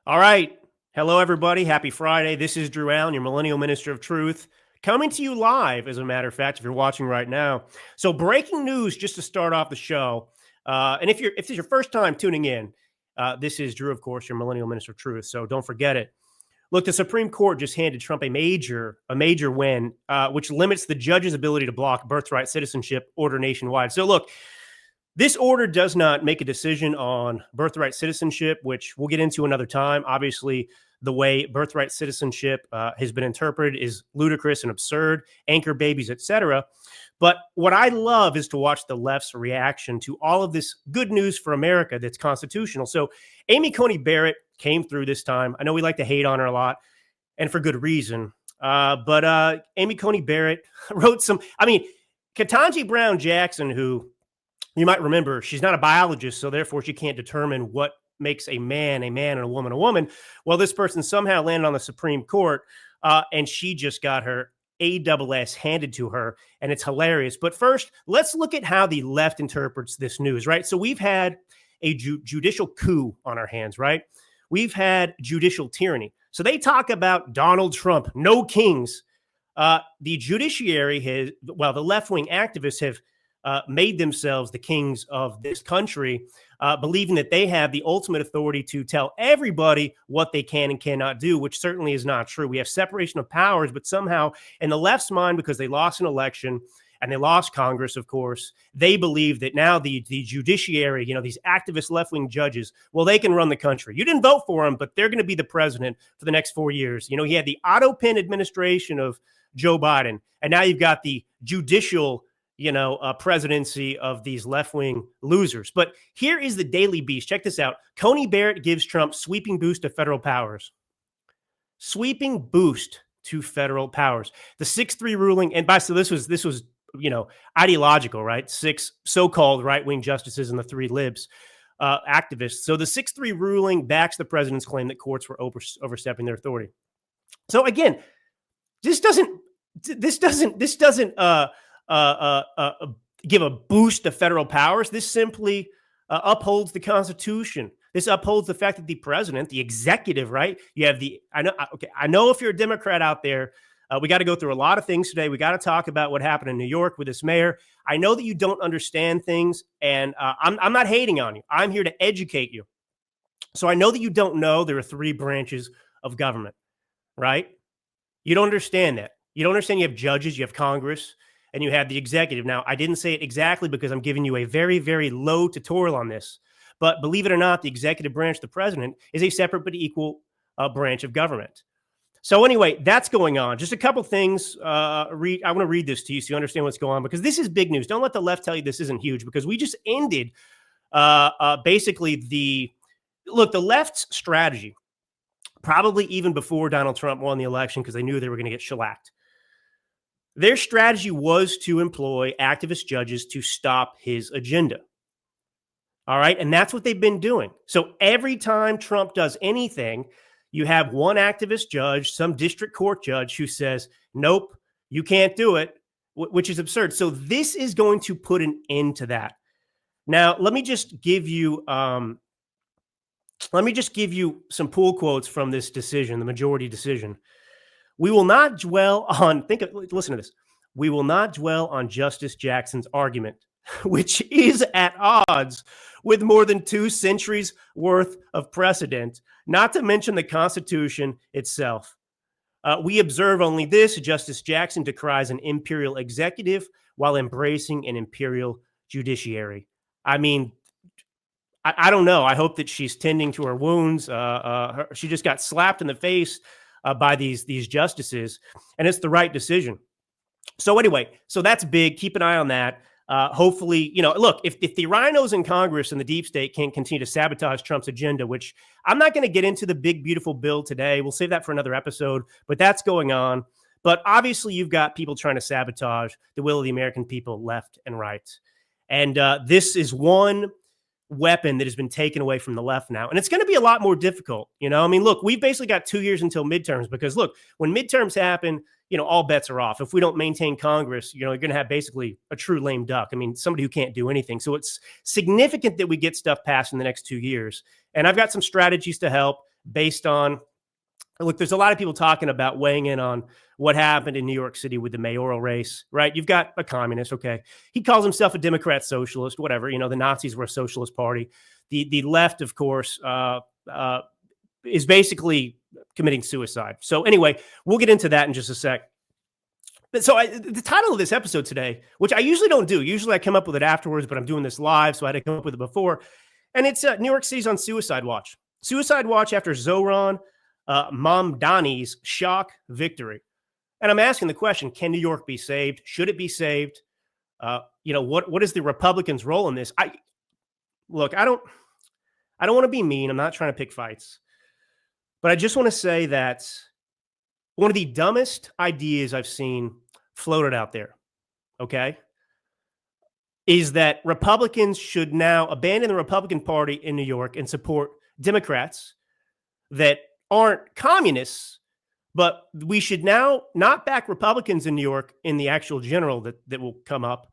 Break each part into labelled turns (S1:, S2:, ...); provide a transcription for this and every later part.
S1: All right. Hello, everybody. Happy Friday. This is Drew Allen, your Millennial Minister of Truth, coming to you live, as a matter of fact, if you're watching right now. So, breaking news just to start off the show. And if this is your first time tuning in, this is Drew, of course, your Millennial Minister of Truth. So, don't forget it. Look, the Supreme Court just handed Trump a major win, which limits the judge's ability to block birthright citizenship order nationwide. So, look, this order does not make a decision on birthright citizenship, which we'll get into another time. Obviously, the way birthright citizenship has been interpreted is ludicrous and absurd, anchor babies, etc. But what I love is to watch the left's reaction to all of this good news for America that's constitutional. So Amy Coney Barrett came through this time. I know we like to hate on her a lot, and for good reason. But Amy Coney Barrett wrote Ketanji Brown Jackson, who you might remember, she's not a biologist, so therefore she can't determine what makes a man, and a woman, a woman. Well, this person somehow landed on the Supreme Court, and she just got her ASS handed to her, and it's hilarious. But first, let's look at how the left interprets this news, right? So we've had a judicial coup on our hands, right? We've had judicial tyranny. So they talk about Donald Trump, no kings. The judiciary the left-wing activists have made themselves the kings of this country, believing that they have the ultimate authority to tell everybody what they can and cannot do, which certainly is not true. We have separation of powers, but somehow in the left's mind, because they lost an election and they lost Congress, of course, they believe that now the judiciary, these activist left-wing judges, well, they can run the country. You didn't vote for them, but they're going to be the president for the next 4 years. He had the auto-pin administration of Joe Biden, and now you've got the judicial presidency of these left-wing losers. But here is the Daily Beast. Check this out. Coney Barrett gives Trump sweeping boost to federal powers. Sweeping boost to federal powers. The 6-3 ruling, and by so this was ideological, right? 6 so-called right-wing justices and the 3 libs activists. So the 6-3 ruling backs the president's claim that courts were overstepping their authority. So again, this doesn't give a boost to federal powers. This simply upholds the Constitution. This upholds the fact that the president, the executive, right? You have I know if you're a Democrat out there, we got to go through a lot of things today. We got to talk about what happened in New York with this mayor. I know that you don't understand things, and I'm not hating on you. I'm here to educate you. So I know that you don't know there are 3 branches of government, right? You don't understand that. You don't understand you have judges, you have Congress, and you have the executive. Now, I didn't say it exactly because I'm giving you a very, very low tutorial on this. But believe it or not, the executive branch, the president, is a separate but equal branch of government. So anyway, that's going on. Just a couple things. I want to read this to you so you understand what's going on, because this is big news. Don't let the left tell you this isn't huge, because we just ended basically the left's strategy, probably even before Donald Trump won the election, because they knew they were going to get shellacked. Their strategy was to employ activist judges to stop his agenda. All right. And that's what they've been doing. So every time Trump does anything, you have one activist judge, some district court judge, who says, nope, you can't do it, which is absurd. So this is going to put an end to that. Now, let me just give you some pull quotes from this decision, the majority decision. We will not dwell on, listen to this. We will not dwell on Justice Jackson's argument, which is at odds with more than 2 centuries worth of precedent, not to mention the Constitution itself. We observe only this: Justice Jackson decries an imperial executive while embracing an imperial judiciary. I mean, I don't know. I hope that she's tending to her wounds. She just got slapped in the face by these justices, and it's the right decision. So anyway, so that's big. Keep an eye on that. Hopefully, look, if the rhinos in Congress and the deep state can't continue to sabotage Trump's agenda, which I'm not going to get into the big, beautiful bill today. We'll save that for another episode, but that's going on. But obviously, you've got people trying to sabotage the will of the American people left and right. And this is one weapon that has been taken away from the left now. And it's going to be a lot more difficult. Look, we've basically got 2 years until midterms, because look, when midterms happen, all bets are off. If we don't maintain Congress, you're going to have basically a true lame duck. Somebody who can't do anything. So it's significant that we get stuff passed in the next 2 years. And I've got some strategies to help. based on, look, there's a lot of people talking about weighing in on what happened in New York City with the mayoral race, right? You've got a communist, okay. He calls himself a Democrat socialist, whatever. You know, the Nazis were a socialist party. The left, of course, is basically committing suicide. So anyway, we'll get into that in just a sec. So the title of this episode today, which I usually don't do, usually I come up with it afterwards, but I'm doing this live, so I had to come up with it before. And it's New York City's on suicide watch. Suicide watch after Zohran Mamdani's shock victory. And I'm asking the question, can New York be saved? Should it be saved? What is the Republicans' role in this? I don't want to be mean. I'm not trying to pick fights. But I just want to say that one of the dumbest ideas I've seen floated out there, okay, is that Republicans should now abandon the Republican Party in New York and support Democrats that aren't communists, but we should now not back Republicans in New York in the actual general that will come up.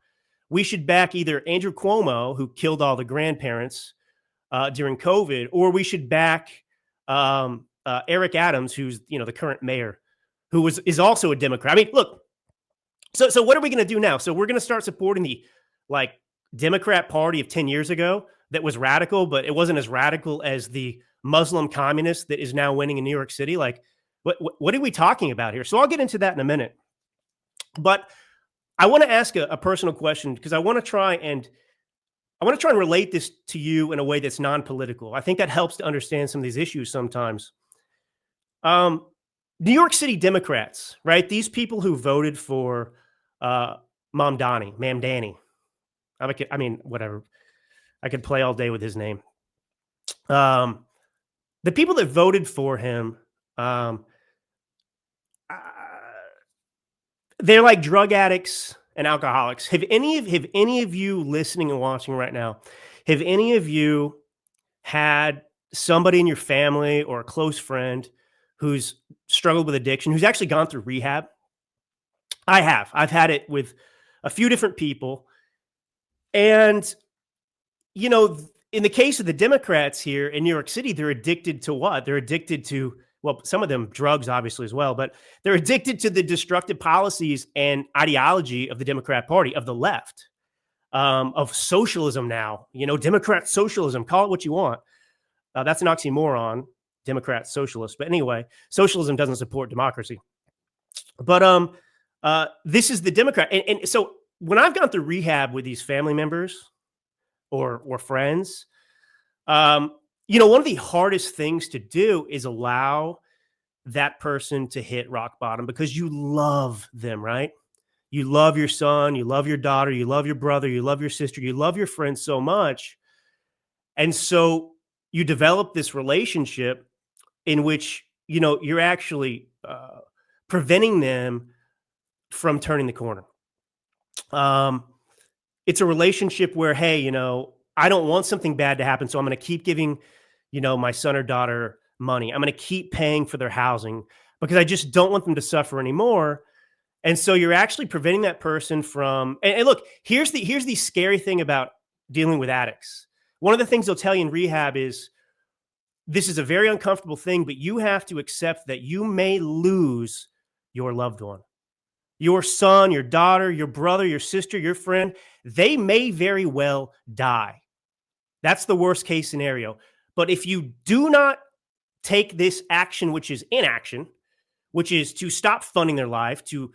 S1: We should back either Andrew Cuomo, who killed all the grandparents during COVID, or we should back Eric Adams, who's the current mayor, who is also a Democrat. I mean, look, so what are we going to do now? So we're going to start supporting the Democrat Party of 10 years ago that was radical, but it wasn't as radical as the Muslim communist that is now winning in New York City. Like, what are we talking about here? So I'll get into that in a minute. But I want to ask a personal question because I want to try and relate this to you in a way that's non-political. I think that helps to understand some of these issues sometimes. New York City Democrats, right? These people who voted for Mamdani. I mean, whatever. I could play all day with his name. The people that voted for him, they're like drug addicts and alcoholics. Have any of you listening and watching right now, have any of you had somebody in your family or a close friend who's struggled with addiction, who's actually gone through rehab? I have. I've had it with a few different people. And, in the case of the Democrats here in New York City, they're addicted to what? They're addicted to, well, some of them drugs, obviously, as well, but they're addicted to the destructive policies and ideology of the Democrat Party, of the left, of socialism now, Democrat socialism, call it what you want. That's an oxymoron, Democrat socialist. But anyway, socialism doesn't support democracy. But this is the Democrat. And so when I've gone through rehab with these family members or friends, one of the hardest things to do is allow that person to hit rock bottom because you love them, right? You love your son, you love your daughter, you love your brother, you love your sister, you love your friend so much. And so you develop this relationship in which, you're actually preventing them from turning the corner. It's a relationship where, hey, I don't want something bad to happen, so I'm going to keep giving, my son or daughter money. I'm going to keep paying for their housing because I just don't want them to suffer anymore. And so you're actually preventing that person from, and look, here's the scary thing about dealing with addicts. One of the things they'll tell you in rehab is this is a very uncomfortable thing, but you have to accept that you may lose your loved one. Your son, your daughter, your brother, your sister, your friend, they may very well die. That's the worst case scenario. But if you do not take this action, which is inaction, which is to stop funding their life, to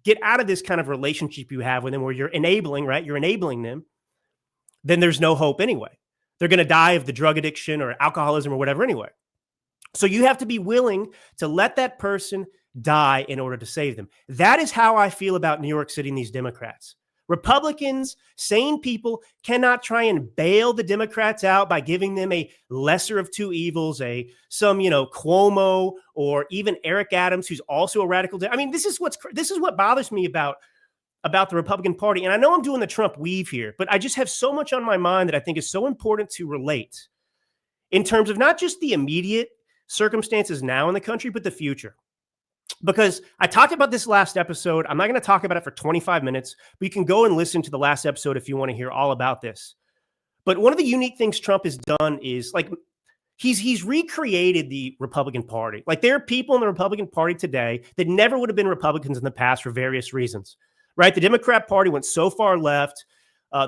S1: get out of this kind of relationship you have with them where you're enabling, right? You're enabling them, then there's no hope anyway. They're going to die of the drug addiction or alcoholism or whatever anyway. So you have to be willing to let that person die in order to save them. That is how I feel about New York City and these Democrats. Republicans, sane people, cannot try and bail the Democrats out by giving them a lesser of two evils, some Cuomo or even Eric Adams, who's also a radical. I mean, this is what bothers me about the Republican Party. And I know I'm doing the Trump weave here, but I just have so much on my mind that I think is so important to relate in terms of not just the immediate circumstances now in the country, but the future. Because I talked about this last episode. I'm not going to talk about it for 25 minutes, but you can go and listen to the last episode if you want to hear all about this. But one of the unique things Trump has done is he's recreated the Republican Party. Like there are people in the Republican Party today that never would have been Republicans in the past for various reasons, right? The Democrat Party went so far left.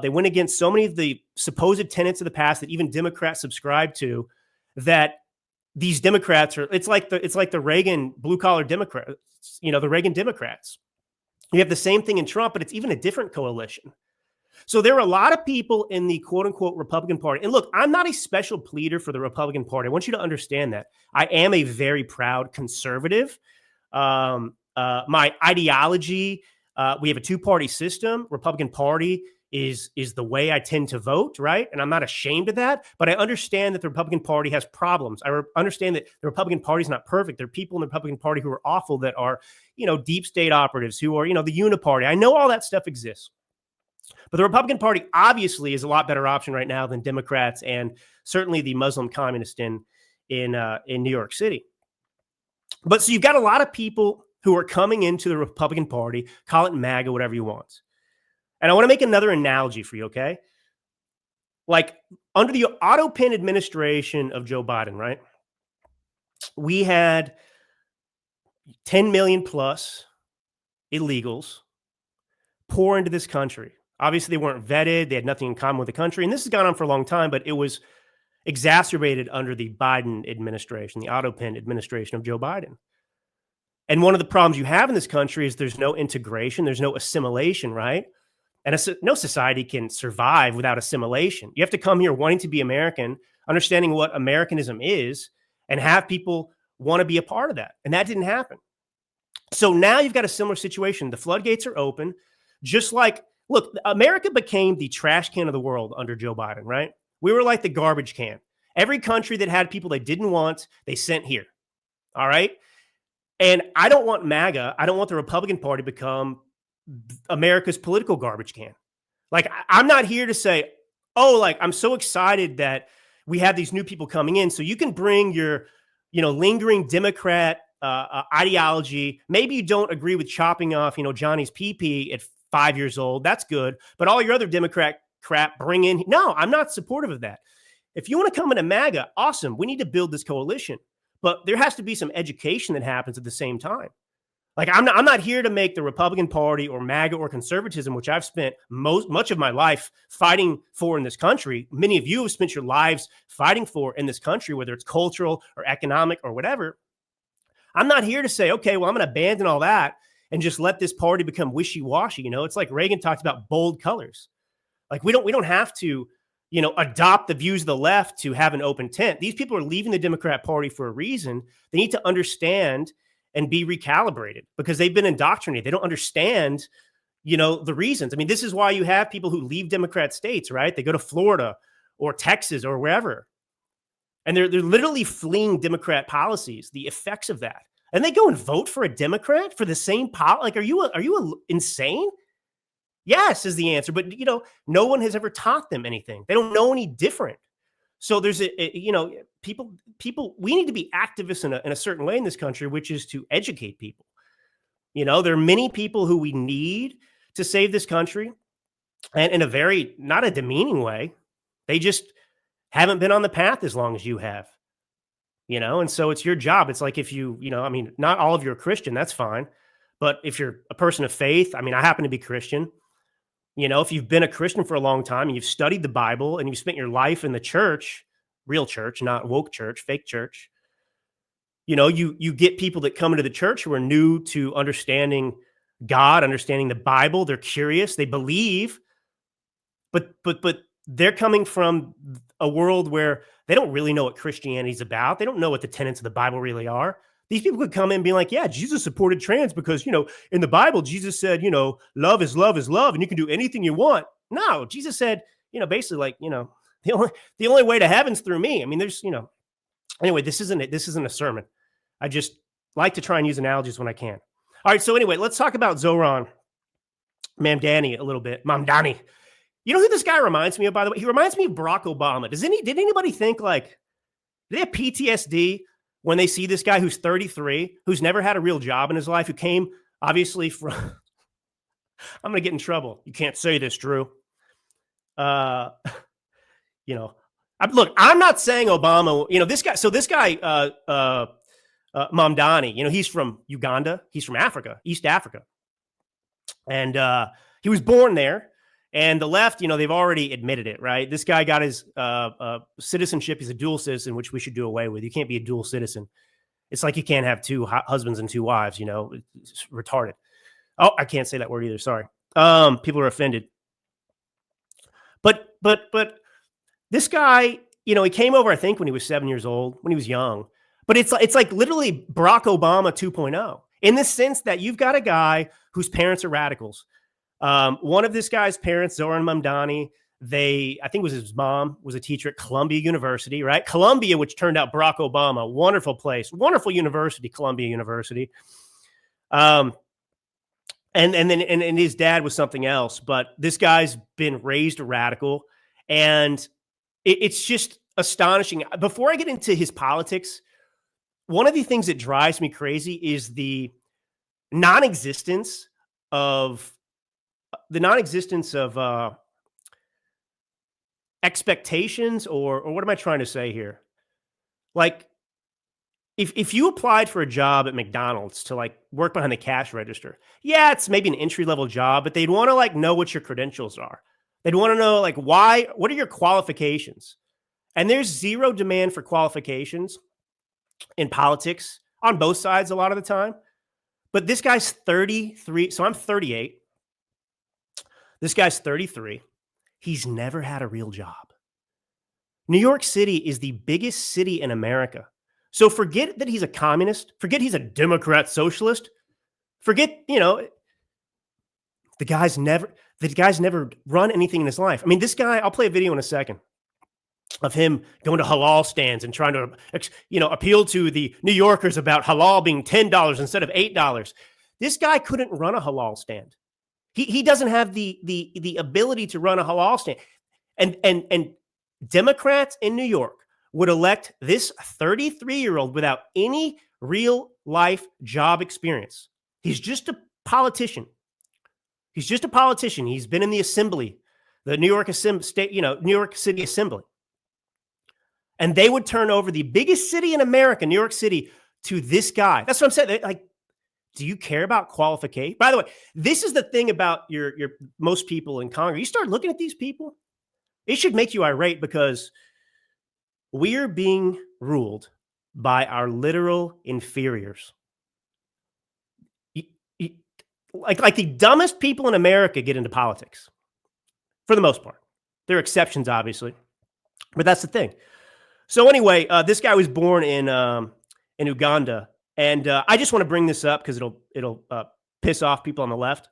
S1: They went against so many of the supposed tenets of the past that even Democrats subscribe to, that these Democrats are, it's like the Reagan blue collar Democrats, the Reagan Democrats. You have the same thing in Trump, but it's even a different coalition. So there are a lot of people in the quote unquote Republican Party. And look, I'm not a special pleader for the Republican Party. I want you to understand that. I am a very proud conservative. My ideology, we have a two-party system. Republican Party is the way I tend to vote, right? And I'm not ashamed of that, but I understand that the Republican Party has problems. I understand that the Republican Party is not perfect. There are people in the Republican Party who are awful, that are, deep state operatives, who are, the uniparty. I know all that stuff exists. But the Republican Party obviously is a lot better option right now than Democrats and certainly the Muslim communists in New York City. But so you've got a lot of people who are coming into the Republican Party, call it MAGA, whatever you want. And I want to make another analogy for you, okay? Like under the auto pen administration of Joe Biden, right? We had 10 million plus illegals pour into this country. Obviously, they weren't vetted. They had nothing in common with the country. And this has gone on for a long time, but it was exacerbated under the Biden administration, the auto pen administration of Joe Biden. And one of the problems you have in this country is there's no integration. There's no assimilation, right? And no society can survive without assimilation. You have to come here wanting to be American, understanding what Americanism is, and have people want to be a part of that. And that didn't happen. So now you've got a similar situation. The floodgates are open, just like, look, America became the trash can of the world under Joe Biden, right? We were like the garbage can. Every country that had people they didn't want, they sent here. All right. And I don't want MAGA. I don't want the Republican Party to become America's political garbage can. Like, I'm not here to say, oh, like, I'm so excited that we have these new people coming in. So you can bring your, lingering Democrat ideology. Maybe you don't agree with chopping off, Johnny's pee-pee at 5 years old. That's good. But all your other Democrat crap, bring in. No, I'm not supportive of that. If you want to come into MAGA, awesome. We need to build this coalition. But there has to be some education that happens at the same time. Like, I'm not here to make the Republican Party or MAGA or conservatism, which I've spent much of my life fighting for in this country. Many of you have spent your lives fighting for in this country, whether it's cultural or economic or whatever. I'm not here to say, okay, well, I'm going to abandon all that and just let this party become wishy-washy. It's like Reagan talked about bold colors. Like, we don't have to, adopt the views of the left to have an open tent. These people are leaving the Democrat Party for a reason. They need to understand and be recalibrated because they've been indoctrinated. They don't understand, the reasons. I mean, this is why you have people who leave Democrat states, right? They go to Florida or Texas or wherever. And they're literally fleeing Democrat policies, the effects of that. And they go and vote for a Democrat for the same Like, are you insane? Yes, is the answer. But, no one has ever taught them anything. They don't know any different. So there's people, we need to be activists in a certain way in this country, which is to educate people. There are many people who we need to save this country, and in a very, not a demeaning way. They just haven't been on the path as long as you have, and so it's your job. It's like if not all of you are Christian, that's fine. But if you're a person of faith, I happen to be Christian. If you've been a Christian for a long time and you've studied the Bible and you've spent your life in the church, real church, not woke church, fake church, you get people that come into the church who are new to understanding God, understanding the Bible. They're curious, they believe, but they're coming from a world where they don't really know what Christianity is about. They don't know what the tenets of the Bible really are. These people could come in and be like, yeah, Jesus supported trans because, in the Bible, Jesus said, love is love is love and you can do anything you want. No, Jesus said, basically like, the only way to heaven's through me. I mean, there's, anyway, this isn't a sermon. I just like to try and use analogies when I can. All right. So anyway, let's talk about Zohran Mamdani a little bit. Mamdani. You know who this guy reminds me of, by the way? He reminds me of Barack Obama. Did anybody think like, they have PTSD when they see this guy who's 33, who's never had a real job in his life, who came obviously from, I'm going to get in trouble. You can't say this, Drew. Look, I'm not saying Obama, this guy, Mamdani, he's from Uganda. He's from Africa, East Africa. And he was born there. And the left, they've already admitted it, right? This guy got his citizenship. He's a dual citizen, which we should do away with. You can't be a dual citizen. It's like you can't have two husbands and two wives, It's retarded. Oh, I can't say that word either. Sorry. People are offended. But this guy, he came over, I think, when he was 7 years old, when he was young. But it's like literally Barack Obama 2.0 in the sense that you've got a guy whose parents are radicals. One of this guy's parents, Zohran Mamdani, I think it was his mom, was a teacher at Columbia University, right? Columbia, which turned out Barack Obama, wonderful place, wonderful university, Columbia University. And his dad was something else, but this guy's been raised a radical, and it's just astonishing. Before I get into his politics, one of the things that drives me crazy is the non-existence of expectations, or what am I trying to say here? Like, if you applied for a job at McDonald's to like work behind the cash register, yeah, it's maybe an entry-level job, but they'd want to like know what your credentials are. They'd want to know like what are your qualifications? And there's zero demand for qualifications in politics on both sides a lot of the time. But this guy's 33, so I'm 38. This guy's 33. He's never had a real job. New York City is the biggest city in America. So forget that he's a communist. Forget he's a Democrat socialist. Forget, the guy's never run anything in his life. I mean, this guy, I'll play a video in a second of him going to halal stands and trying to, appeal to the New Yorkers about halal being $10 instead of $8. This guy couldn't run a halal stand. He doesn't have the ability to run a halal stand. And Democrats in New York would elect this 33-year-old without any real life job experience. He's just a politician. He's been in the assembly, the New York New York City Assembly. And they would turn over the biggest city in America, New York City, to this guy. That's what I'm saying. Like, do you care about qualification? By the way, this is the thing about your most people in Congress. You start looking at these people, it should make you irate, because we are being ruled by our literal inferiors. Like the dumbest people in America get into politics, for the most part. There are exceptions, obviously, but that's the thing. So anyway, this guy was born in Uganda, and I just want to bring this up because it'll piss off people on the left.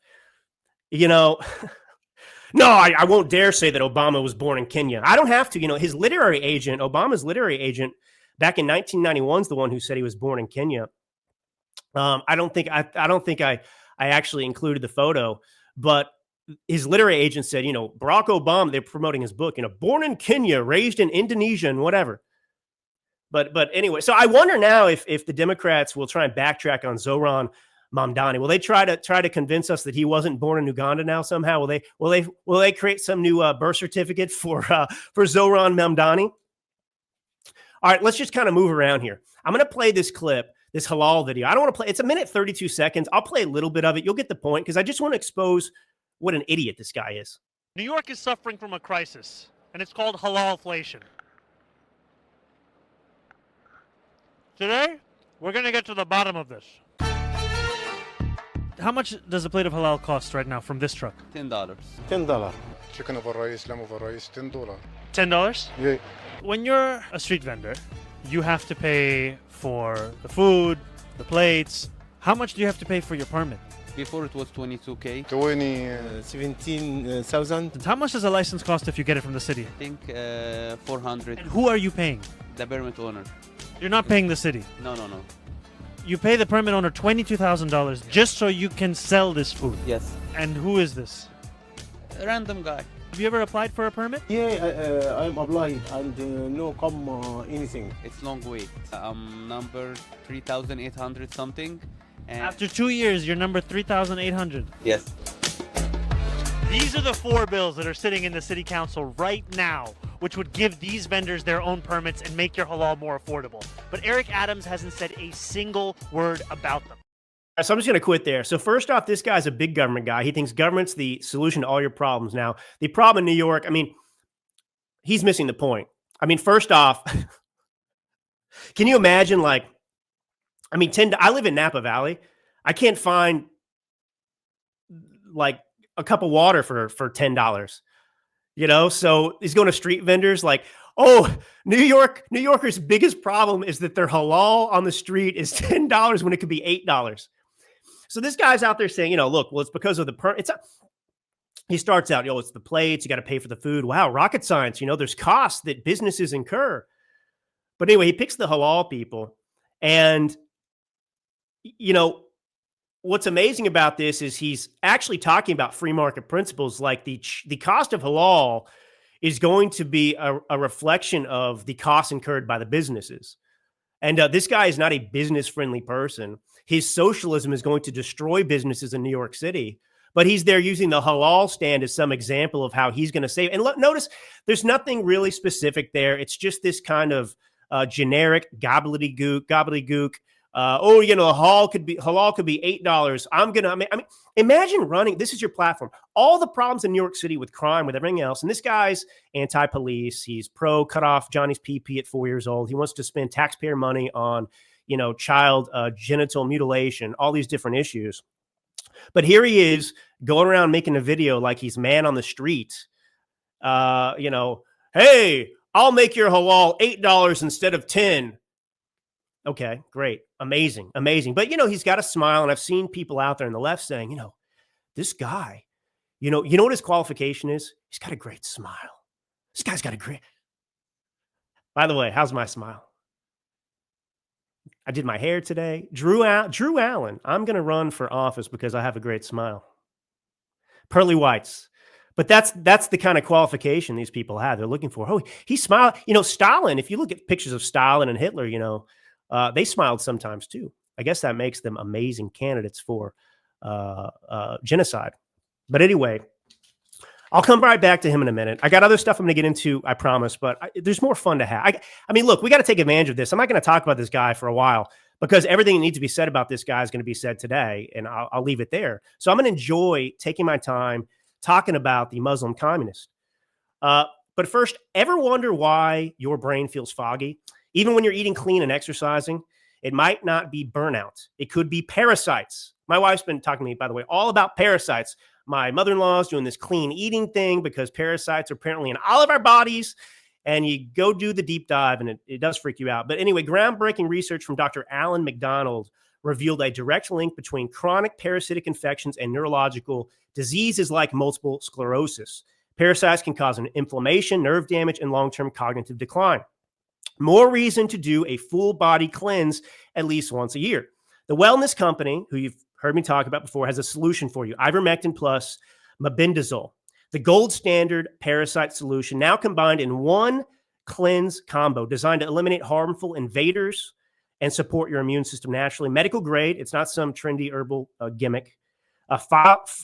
S1: No, I won't dare say that Obama was born in Kenya. I don't have to. His literary agent, Obama's literary agent, back in 1991 is the one who said he was born in Kenya. I don't think I actually included the photo, but his literary agent said, Barack Obama, they're promoting his book, born in Kenya, raised in Indonesia, and whatever. But anyway, so I wonder now if the Democrats will try and backtrack on Zohran Mamdani. Will they try to convince us that he wasn't born in Uganda now somehow? Will they create some new birth certificate for Zohran Mamdani? All right, let's just kind of move around here. I'm going to play this clip, this halal video. I don't want to play. It's a minute 32 seconds. I'll play a little bit of it. You'll get the point, because I just want to expose what an idiot this guy is.
S2: New York is suffering from a crisis, and it's called halalflation. Today, we're going to get to the bottom of this. How much does a plate of halal cost right now from this truck?
S3: $10.
S4: $10.
S5: Chicken over rice, lamb over rice, $10.
S2: $10?
S5: Yeah.
S2: When you're a street vendor, you have to pay for the food, the plates. How much do you have to pay for your permit?
S3: Before it was 22K.
S4: 17,000.
S2: How much does a license cost if you get it from the city?
S3: I think 400.
S2: And who are you paying?
S3: The permit owner.
S2: You're not paying the city.
S3: No.
S2: You pay the permit owner $22,000 just so you can sell this food.
S3: Yes.
S2: And who is this?
S3: A random guy.
S2: Have you ever applied for a permit?
S4: Yeah, I'm applied and no come anything.
S3: It's long wait. Number 3,800 something. And
S2: After 2 years, you're number 3,800.
S3: yes.
S2: These are the 4 bills that are sitting in the city council right now, which would give these vendors their own permits and make your halal more affordable. But Eric Adams hasn't said a single word about them.
S1: So I'm just going to quit there. So first off, this guy's a big government guy. He thinks government's the solution to all your problems. Now, the problem in New York, I mean, he's missing the point. I mean, first off, can you imagine, like, I mean, I live in Napa Valley. I can't find like a cup of water for $10, you know? So he's going to street vendors like, oh, New Yorkers' biggest problem is that their halal on the street is $10 when it could be $8. So this guy's out there saying, you know, look, well, it's because of the he starts out, it's the plates, you got to pay for the food. Wow, rocket science, you know, there's costs that businesses incur. But anyway, he picks the halal people. And, you know, what's amazing about this is he's actually talking about free market principles. Like the cost of halal is going to be a reflection of the costs incurred by the businesses. And this guy is not a business-friendly person. His socialism is going to destroy businesses in New York City, but he's there using the halal stand as some example of how he's going to save. And notice there's nothing really specific there. It's just this kind of generic gobbledygook. You know, halal could be $8. I mean, imagine running. This is your platform. All the problems in New York City with crime, with everything else. And this guy's anti-police. He's pro cut off Johnny's PP at 4 years old. He wants to spend taxpayer money on, you know, child genital mutilation, all these different issues. But here he is going around making a video like he's man on the street. You know, hey, I'll make your halal $8 instead of $10. Okay, great. Amazing. But, you know, he's got a smile. And I've seen people out there on the left saying, you know, this guy, you know what his qualification is? He's got a great smile. This guy's got a great. By the way, how's my smile? I did my hair today. Drew Allen. I'm going to run for office because I have a great smile. Pearly whites. But that's the kind of qualification these people have. They're looking for. Oh, he smiled. You know, Stalin, if you look at pictures of Stalin and Hitler, you know, they smiled sometimes too. I guess that makes them amazing candidates for genocide. But anyway, I'll come right back to him in a minute. I got other stuff I'm going to get into, I promise, but there's more fun to have. I mean, look, we got to take advantage of this. I'm not going to talk about this guy for a while because everything that needs to be said about this guy is going to be said today, and I'll leave it there. So I'm going to enjoy taking my time talking about the Muslim communist. But first, ever wonder why your brain feels foggy? Even when you're eating clean and exercising, it might not be burnout. It could be parasites. My wife's been talking to me, by the way, all about parasites. My mother-in-law is doing this clean eating thing because parasites are apparently in all of our bodies. And you go do the deep dive and it does freak you out. But anyway, groundbreaking research from Dr. Alan McDonald revealed a direct link between chronic parasitic infections and neurological diseases like multiple sclerosis. Parasites can cause an inflammation, nerve damage, and long-term cognitive decline. More reason to do a full body cleanse at least once a year. The wellness company, who you've heard me talk about before, has a solution for you. Ivermectin plus mebendazole, the gold standard parasite solution, now combined in one cleanse combo designed to eliminate harmful invaders and support your immune system naturally. Medical grade. It's not some trendy herbal gimmick.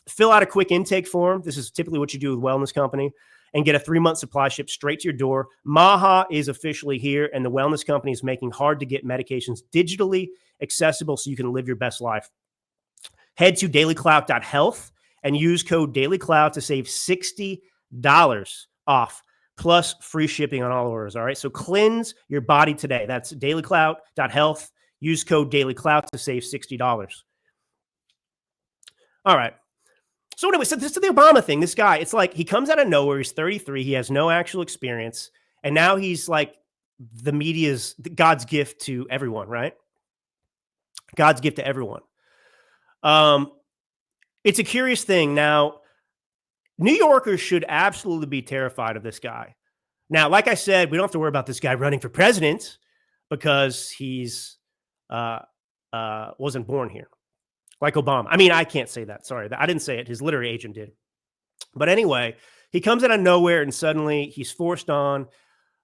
S1: Fill out a quick intake form. This is typically what you do with wellness company, and get a 3-month supply shipped straight to your door. Maha is officially here, and the wellness company is making hard to get medications digitally accessible so you can live your best life. Head to dailyclout.health and use code dailyclout to save $60 off, plus free shipping on all orders. All right. So cleanse your body today. That's dailyclout.health. Use code dailyclout to save $60. All right. So anyway, so this is the Obama thing. This guy, it's like he comes out of nowhere. He's 33. He has no actual experience. And now he's like the media's God's gift to everyone, right? God's gift to everyone. It's a curious thing. Now, New Yorkers should absolutely be terrified of this guy. Now, like I said, we don't have to worry about this guy running for president because he's wasn't born here. Like Obama. I mean, I can't say that. Sorry. I didn't say it. His literary agent did. But anyway, he comes out of nowhere and suddenly he's forced on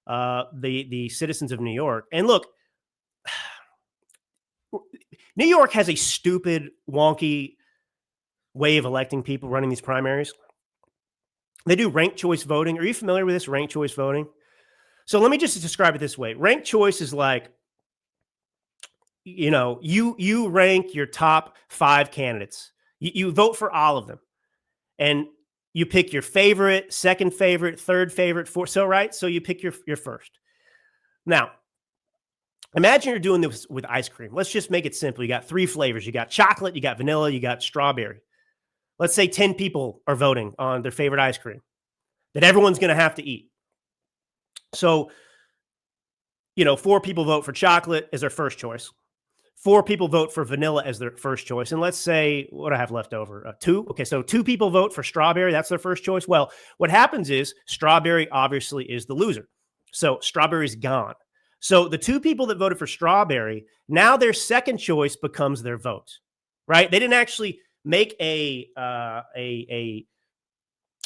S1: the citizens of New York. And look, New York has a stupid, wonky way of electing people running these primaries. They do ranked choice voting. Are you familiar with this, ranked choice voting? So let me just describe it this way. Ranked choice is like, you rank your top 5 candidates. You vote for all of them. And you pick your favorite, second favorite, third favorite, fourth. So, right? So you pick your first. Now, imagine you're doing this with ice cream. Let's just make it simple. You got 3 flavors. You got chocolate, you got vanilla, you got strawberry. Let's say 10 people are voting on their favorite ice cream that everyone's going to have to eat. So, 4 people vote for chocolate as their first choice. 4 people vote for vanilla as their first choice. And let's say, what do I have left over? 2. Okay, so 2 people vote for strawberry. That's their first choice. Well, what happens is strawberry obviously is the loser. So strawberry's gone. So the 2 people that voted for strawberry, now their second choice becomes their vote, right? They didn't actually make a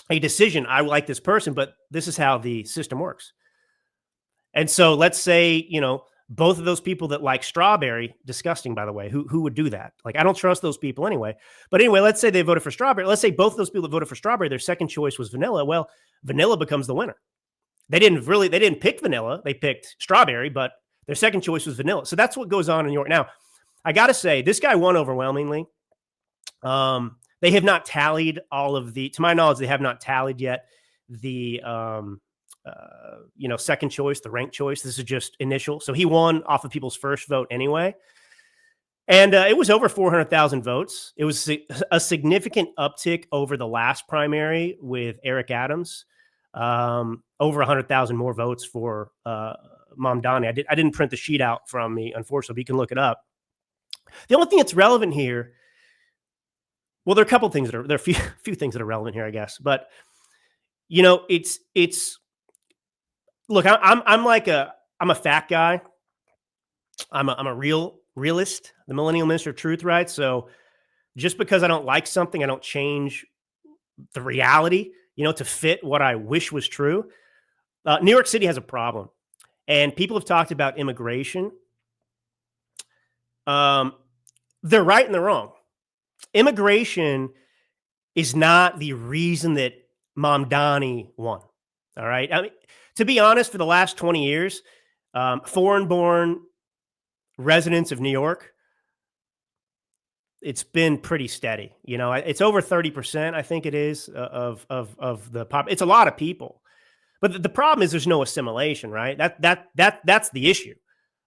S1: decision. I like this person, but this is how the system works. And so let's say, both of those people that like strawberry, disgusting, by the way, who would do that? Like, I don't trust those people anyway. But anyway, let's say they voted for strawberry. Let's say both of those people that voted for strawberry, their second choice was vanilla. Well, vanilla becomes the winner. They didn't pick vanilla. They picked strawberry, but their second choice was vanilla. So that's what goes on in New York. Now, I got to say, this guy won overwhelmingly. They have not tallied to my knowledge, they have not tallied yet the, second choice, the ranked choice. This is just initial. So he won off of people's first vote anyway. And it was over 400,000 votes. It was a significant uptick over the last primary with Eric Adams. Over 100,000 more votes for Mamdani. I didn't print the sheet out from me, unfortunately, but you can look it up. The only thing that's relevant here, well, there are a couple things there are a few things that are relevant here, I guess. But it's look, I'm a fat guy. I'm a realist, the millennial minister of truth, right? So just because I don't like something, I don't change the reality, to fit what I wish was true. New York City has a problem, and people have talked about immigration. They're right and they're wrong. Immigration is not the reason that Mamdani won. All right. I mean, to be honest, for the last 20 years, foreign-born residents of New York, it's been pretty steady. It's over 30%, I think it is, of the pop. It's a lot of people. But the problem is there's no assimilation, right? That's the issue.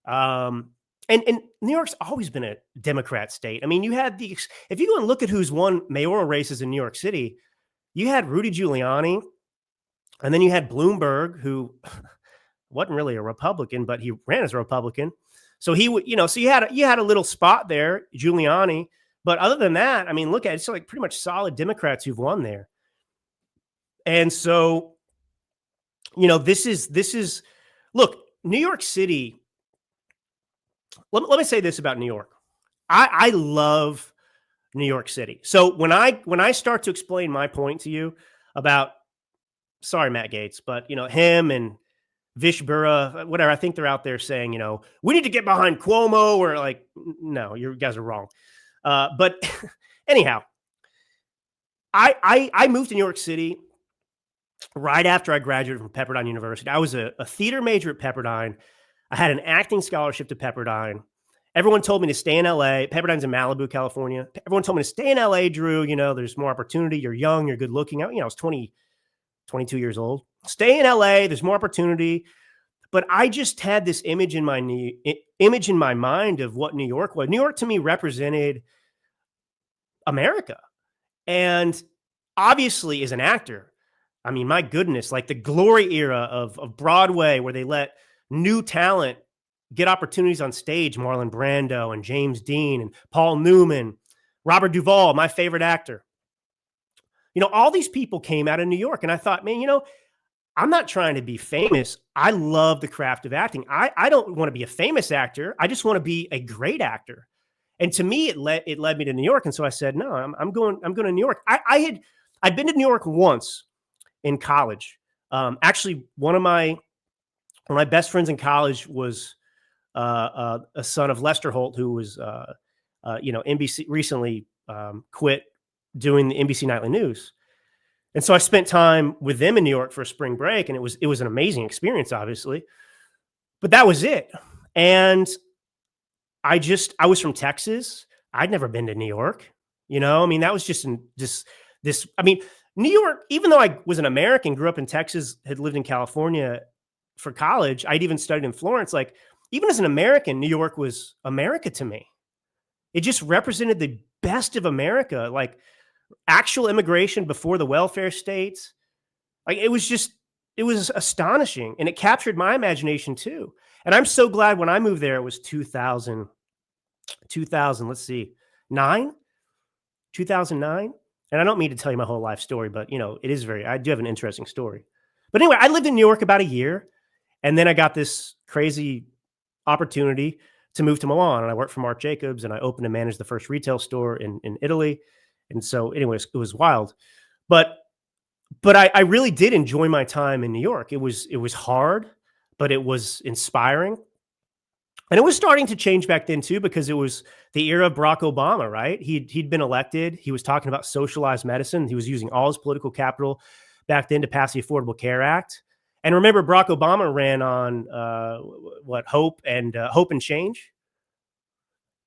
S1: And New York's always been a Democrat state. I mean, if you go and look at who's won mayoral races in New York City, you had Rudy Giuliani, and then you had Bloomberg, who wasn't really a Republican, but he ran as a Republican. So he would, so you had a little spot there, Giuliani. But other than that, I mean, look at it, it's like pretty much solid Democrats who've won there. And so, this is look, New York City. Let me say this about New York. I love New York City. So when I start to explain my point to you about, sorry, Matt Gaetz, but him and Vish Burra, whatever, I think they're out there saying, we need to get behind Cuomo, or like, no, you guys are wrong. But anyhow, I moved to New York City right after I graduated from Pepperdine University. I was a theater major at Pepperdine. I had an acting scholarship to Pepperdine. Everyone told me to stay in LA. Pepperdine's in Malibu, California. Everyone told me to stay in LA, Drew. There's more opportunity. You're young. You're good looking. I was 22 years old. Stay in LA. There's more opportunity. But I just had this image in my mind of what New York was. New York to me represented America. And obviously, as an actor, I mean, my goodness, like the glory era of Broadway, where they let new talent get opportunities on stage, Marlon Brando and James Dean and Paul Newman, Robert Duvall, my favorite actor. All these people came out of New York, and I thought, man, I'm not trying to be famous. I love the craft of acting. I don't want to be a famous actor. I just want to be a great actor. And to me, it led me to New York. And so I said, no, I'm going to New York. I'd been to New York once in college. Actually, one of my best friends in college was a son of Lester Holt, who was, NBC recently quit doing the NBC Nightly News. And so I spent time with them in New York for a spring break, and it was an amazing experience, obviously. But that was it. And I was from Texas. I'd never been to New York. You know, I mean, that was just this. I mean, New York, even though I was an American, grew up in Texas, had lived in California for college, I'd even studied in Florence. Like, even as an American, New York was America to me. It just represented the best of America, like actual immigration before the welfare states. Like, it was astonishing, and it captured my imagination too. And I'm so glad when I moved there, it was 2000, let's see, 2009. And I don't mean to tell you my whole life story, but I do have an interesting story. But anyway, I lived in New York about a year, and then I got this crazy opportunity to move to Milan, and I worked for Marc Jacobs, and I opened and managed the first retail store in Italy. And so anyways, it was wild. But I really did enjoy my time in New York. It was hard, but it was inspiring. And it was starting to change back then too, because it was the era of Barack Obama, right? He'd been elected. He was talking about socialized medicine. He was using all his political capital back then to pass the Affordable Care Act. And remember, Barack Obama ran on hope and change.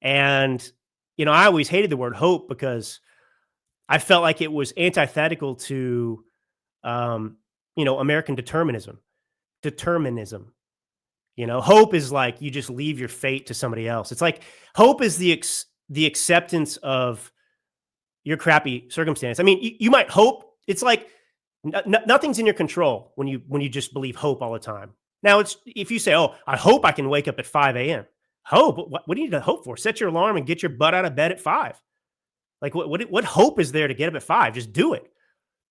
S1: And I always hated the word hope because I felt like it was antithetical to American determinism. Hope is like you just leave your fate to somebody else. It's like hope is the acceptance of your crappy circumstance. I mean, you might hope. It's like nothing's in your control when you just believe hope all the time. Now, it's if you say, "Oh, I hope I can wake up at 5 a.m." Hope? What do you need to hope for? Set your alarm and get your butt out of bed at 5. Like what hope is there to get up at 5? Just do it.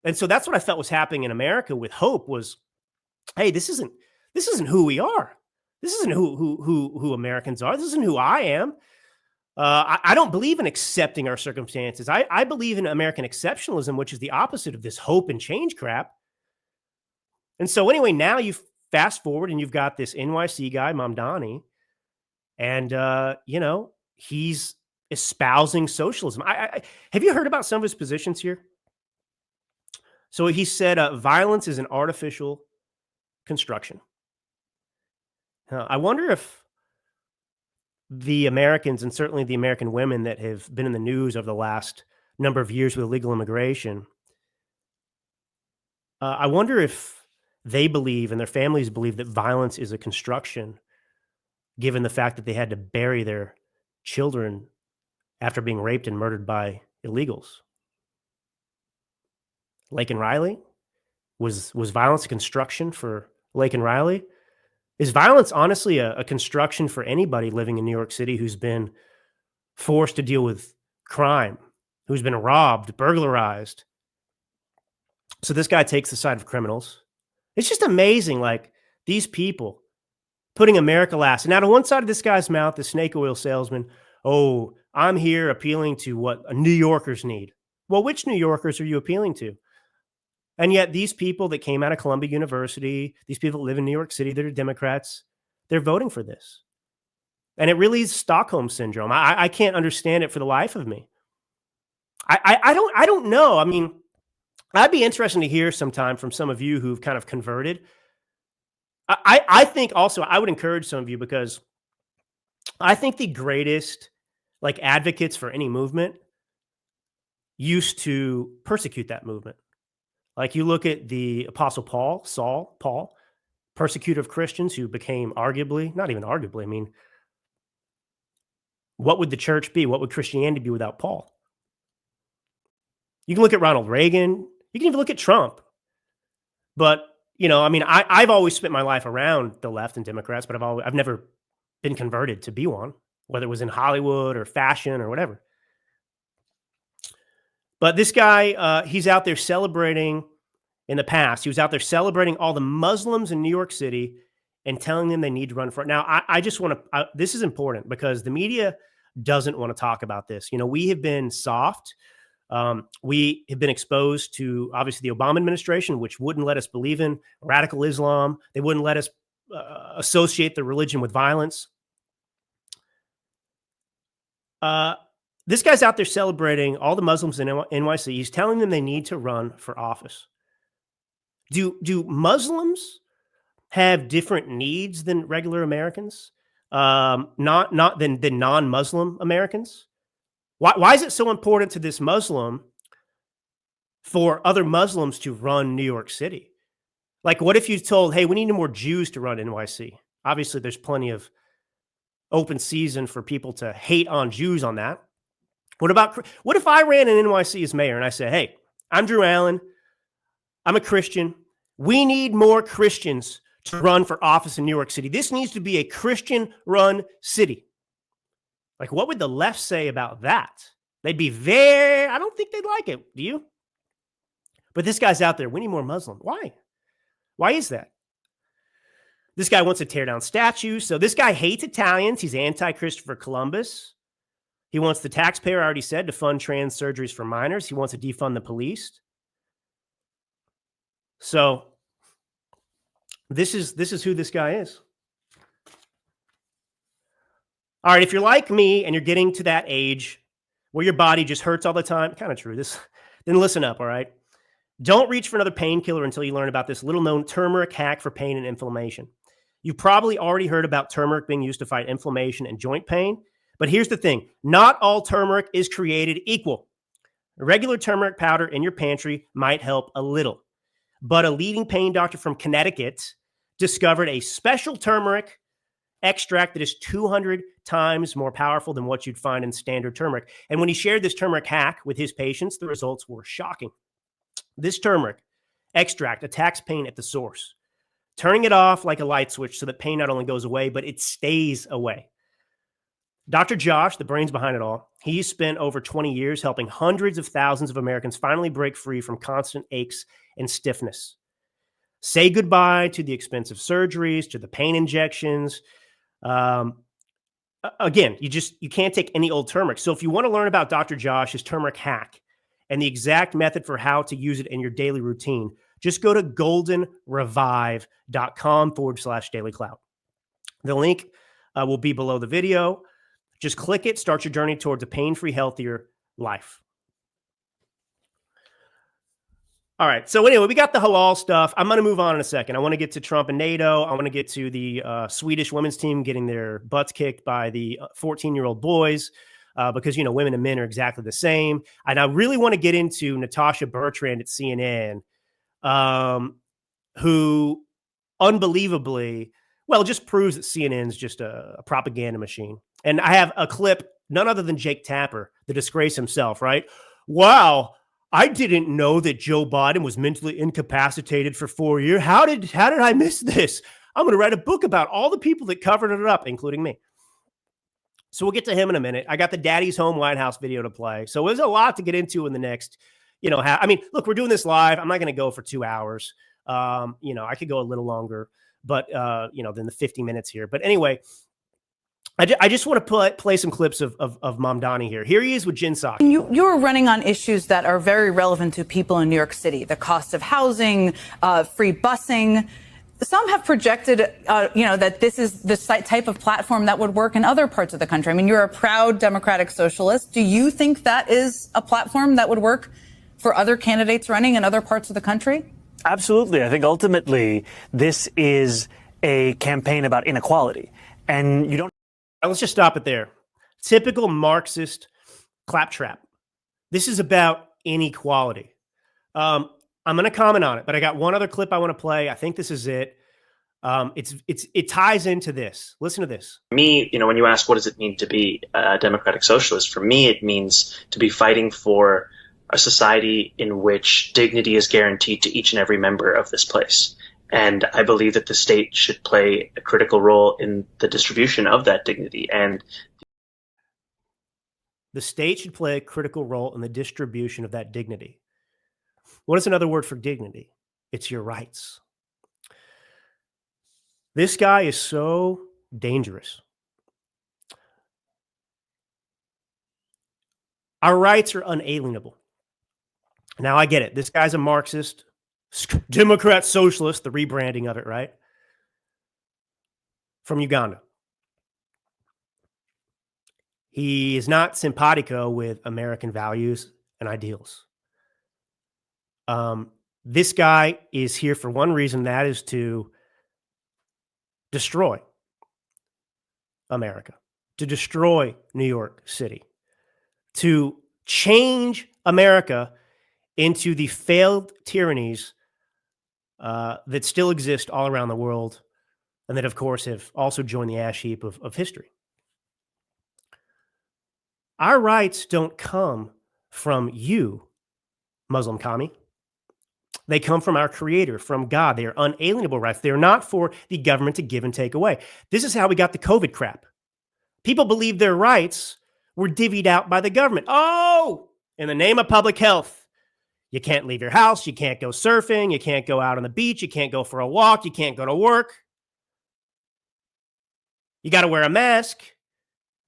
S1: And so that's what I felt was happening in America with hope was, hey, this isn't who we are. This isn't who Americans are. This isn't who I am. I don't believe in accepting our circumstances. I believe in American exceptionalism, which is the opposite of this hope and change crap. And so anyway, now you fast forward and you've got this NYC guy, Mamdani, and he's espousing socialism. Have you heard about some of his positions here? So he said, violence is an artificial construction. I wonder if the Americans, and certainly the American women that have been in the news over the last number of years with illegal immigration, I wonder if they believe and their families believe that violence is a construction, given the fact that they had to bury their children after being raped and murdered by illegals. Laken Riley? Was violence a construction for Laken Riley? Is violence honestly a construction for anybody living in New York City who's been forced to deal with crime, who's been robbed, burglarized? So this guy takes the side of criminals. It's just amazing, like these people putting America last. And out of one side of this guy's mouth, the snake oil salesman, oh, I'm here appealing to what New Yorkers need. Well, which New Yorkers are you appealing to? And yet these people that came out of Columbia University, these people that live in New York City that are Democrats, they're voting for this. And it really is Stockholm syndrome. I can't understand it for the life of me. I don't know. I mean, I'd be interested to hear sometime from some of you who've kind of converted. I think also I would encourage some of you, because I think the greatest like advocates for any movement used to persecute that movement. Like you look at the Apostle Paul, persecutor of Christians who became arguably, not even arguably, I mean, what would the church be? What would Christianity be without Paul? You can look at Ronald Reagan. You can even look at Trump. But, I mean, I've always spent my life around the left and Democrats, but I've never been converted to be one, whether it was in Hollywood or fashion or whatever. But this guy, he's out there celebrating in the past. He was out there celebrating all the Muslims in New York City and telling them they need to run for it. Now, I just want to, this is important because the media doesn't want to talk about this. We have been soft. We have been exposed to, obviously, the Obama administration, which wouldn't let us believe in radical Islam. They wouldn't let us associate the religion with violence. This guy's out there celebrating all the Muslims in NYC. He's telling them they need to run for office. Do Muslims have different needs than regular Americans? Not than non-Muslim Americans? Why is it so important to this Muslim for other Muslims to run New York City? Like, what if you told, hey, we need more Jews to run NYC? Obviously, there's plenty of open season for people to hate on Jews on that. What if I ran an NYC as mayor and I said, hey, I'm Drew Allen, I'm a Christian. We need more Christians to run for office in New York City. This needs to be a Christian-run city. Like, what would the left say about that? They'd be I don't think they'd like it. Do you? But this guy's out there. We need more Muslim. Why? Why is that? This guy wants to tear down statues. So this guy hates Italians. He's anti-Christopher Columbus. He wants the taxpayer, I already said, to fund trans surgeries for minors. He wants to defund the police. So this is who this guy is. All right, if you're like me and you're getting to that age where your body just hurts all the time, kind of true, then listen up, all right? Don't reach for another painkiller until you learn about this little-known turmeric hack for pain and inflammation. You've probably already heard about turmeric being used to fight inflammation and joint pain, but here's the thing. Not all turmeric is created equal. Regular turmeric powder in your pantry might help a little, but a leading pain doctor from Connecticut discovered a special turmeric extract that is 200 times more powerful than what you'd find in standard turmeric. And when he shared this turmeric hack with his patients, the results were shocking. This turmeric extract attacks pain at the source, turning it off like a light switch so that pain not only goes away, but it stays away. Dr. Josh, the brains behind it all, he's spent over 20 years helping hundreds of thousands of Americans finally break free from constant aches and stiffness. Say goodbye to the expensive surgeries, to the pain injections. Again, you can't take any old turmeric. So if you want to learn about Dr. Josh's turmeric hack and the exact method for how to use it in your daily routine, just go to goldenrevive.com/dailyclout. The link will be below the video. Just click it, start your journey towards a pain-free, healthier life. All right. So anyway, we got the halal stuff. I'm going to move on in a second. I want to get to Trump and NATO. I want to get to the Swedish women's team getting their butts kicked by the 14-year-old boys because, women and men are exactly the same. And I really want to get into Natasha Bertrand at CNN, who unbelievably, just proves that CNN's just a propaganda machine. And I have a clip, none other than Jake Tapper, the disgrace himself, right? Wow. I didn't know that Joe Biden was mentally incapacitated for 4 years. How did I miss this? I'm going to write a book about all the people that covered it up, including me. So we'll get to him in a minute. I got the Daddy's Home White House video to play. So there's a lot to get into in the next, look, we're doing this live. I'm not going to go for 2 hours. I could go a little longer, but, than the 50 minutes here. But anyway, I just want to play some clips of Mamdani here. Here he is with Jen Psaki.
S6: You're running on issues that are very relevant to people in New York City, the cost of housing, free busing. Some have projected, that this is the type of platform that would work in other parts of the country. I mean, you're a proud democratic socialist. Do you think that is a platform that would work for other candidates running in other parts of the country?
S7: Absolutely. I think ultimately this is a campaign about inequality. And you don't.
S1: Let's just stop it there. Typical Marxist claptrap. This is about inequality. I'm going to comment on it, but I got one other clip I want to play. I think this is it. It ties into this. Listen to this.
S8: For me, when you ask what does it mean to be a democratic socialist, for me it means to be fighting for a society in which dignity is guaranteed to each and every member of this place. And I believe that the state should play a critical role in the distribution of that dignity. And
S1: the state should play a critical role in the distribution of that dignity. What is another word for dignity? It's your rights. This guy is so dangerous. Our rights are unalienable. Now, I get it. This guy's a Marxist, Democrat socialist, the rebranding of it, right? From Uganda. He is not simpatico with American values and ideals. This guy is here for one reason, that is to destroy America, to destroy New York City, to change America into the failed tyrannies that still exist all around the world, and that, of course, have also joined the ash heap of history. Our rights don't come from you, Muslim commie. They come from our Creator, from God. They are unalienable rights. They are not for the government to give and take away. This is how we got the COVID crap. People believe their rights were divvied out by the government. Oh, in the name of public health, you can't leave your house. You can't go surfing. You can't go out on the beach. You can't go for a walk. You can't go to work. You got to wear a mask.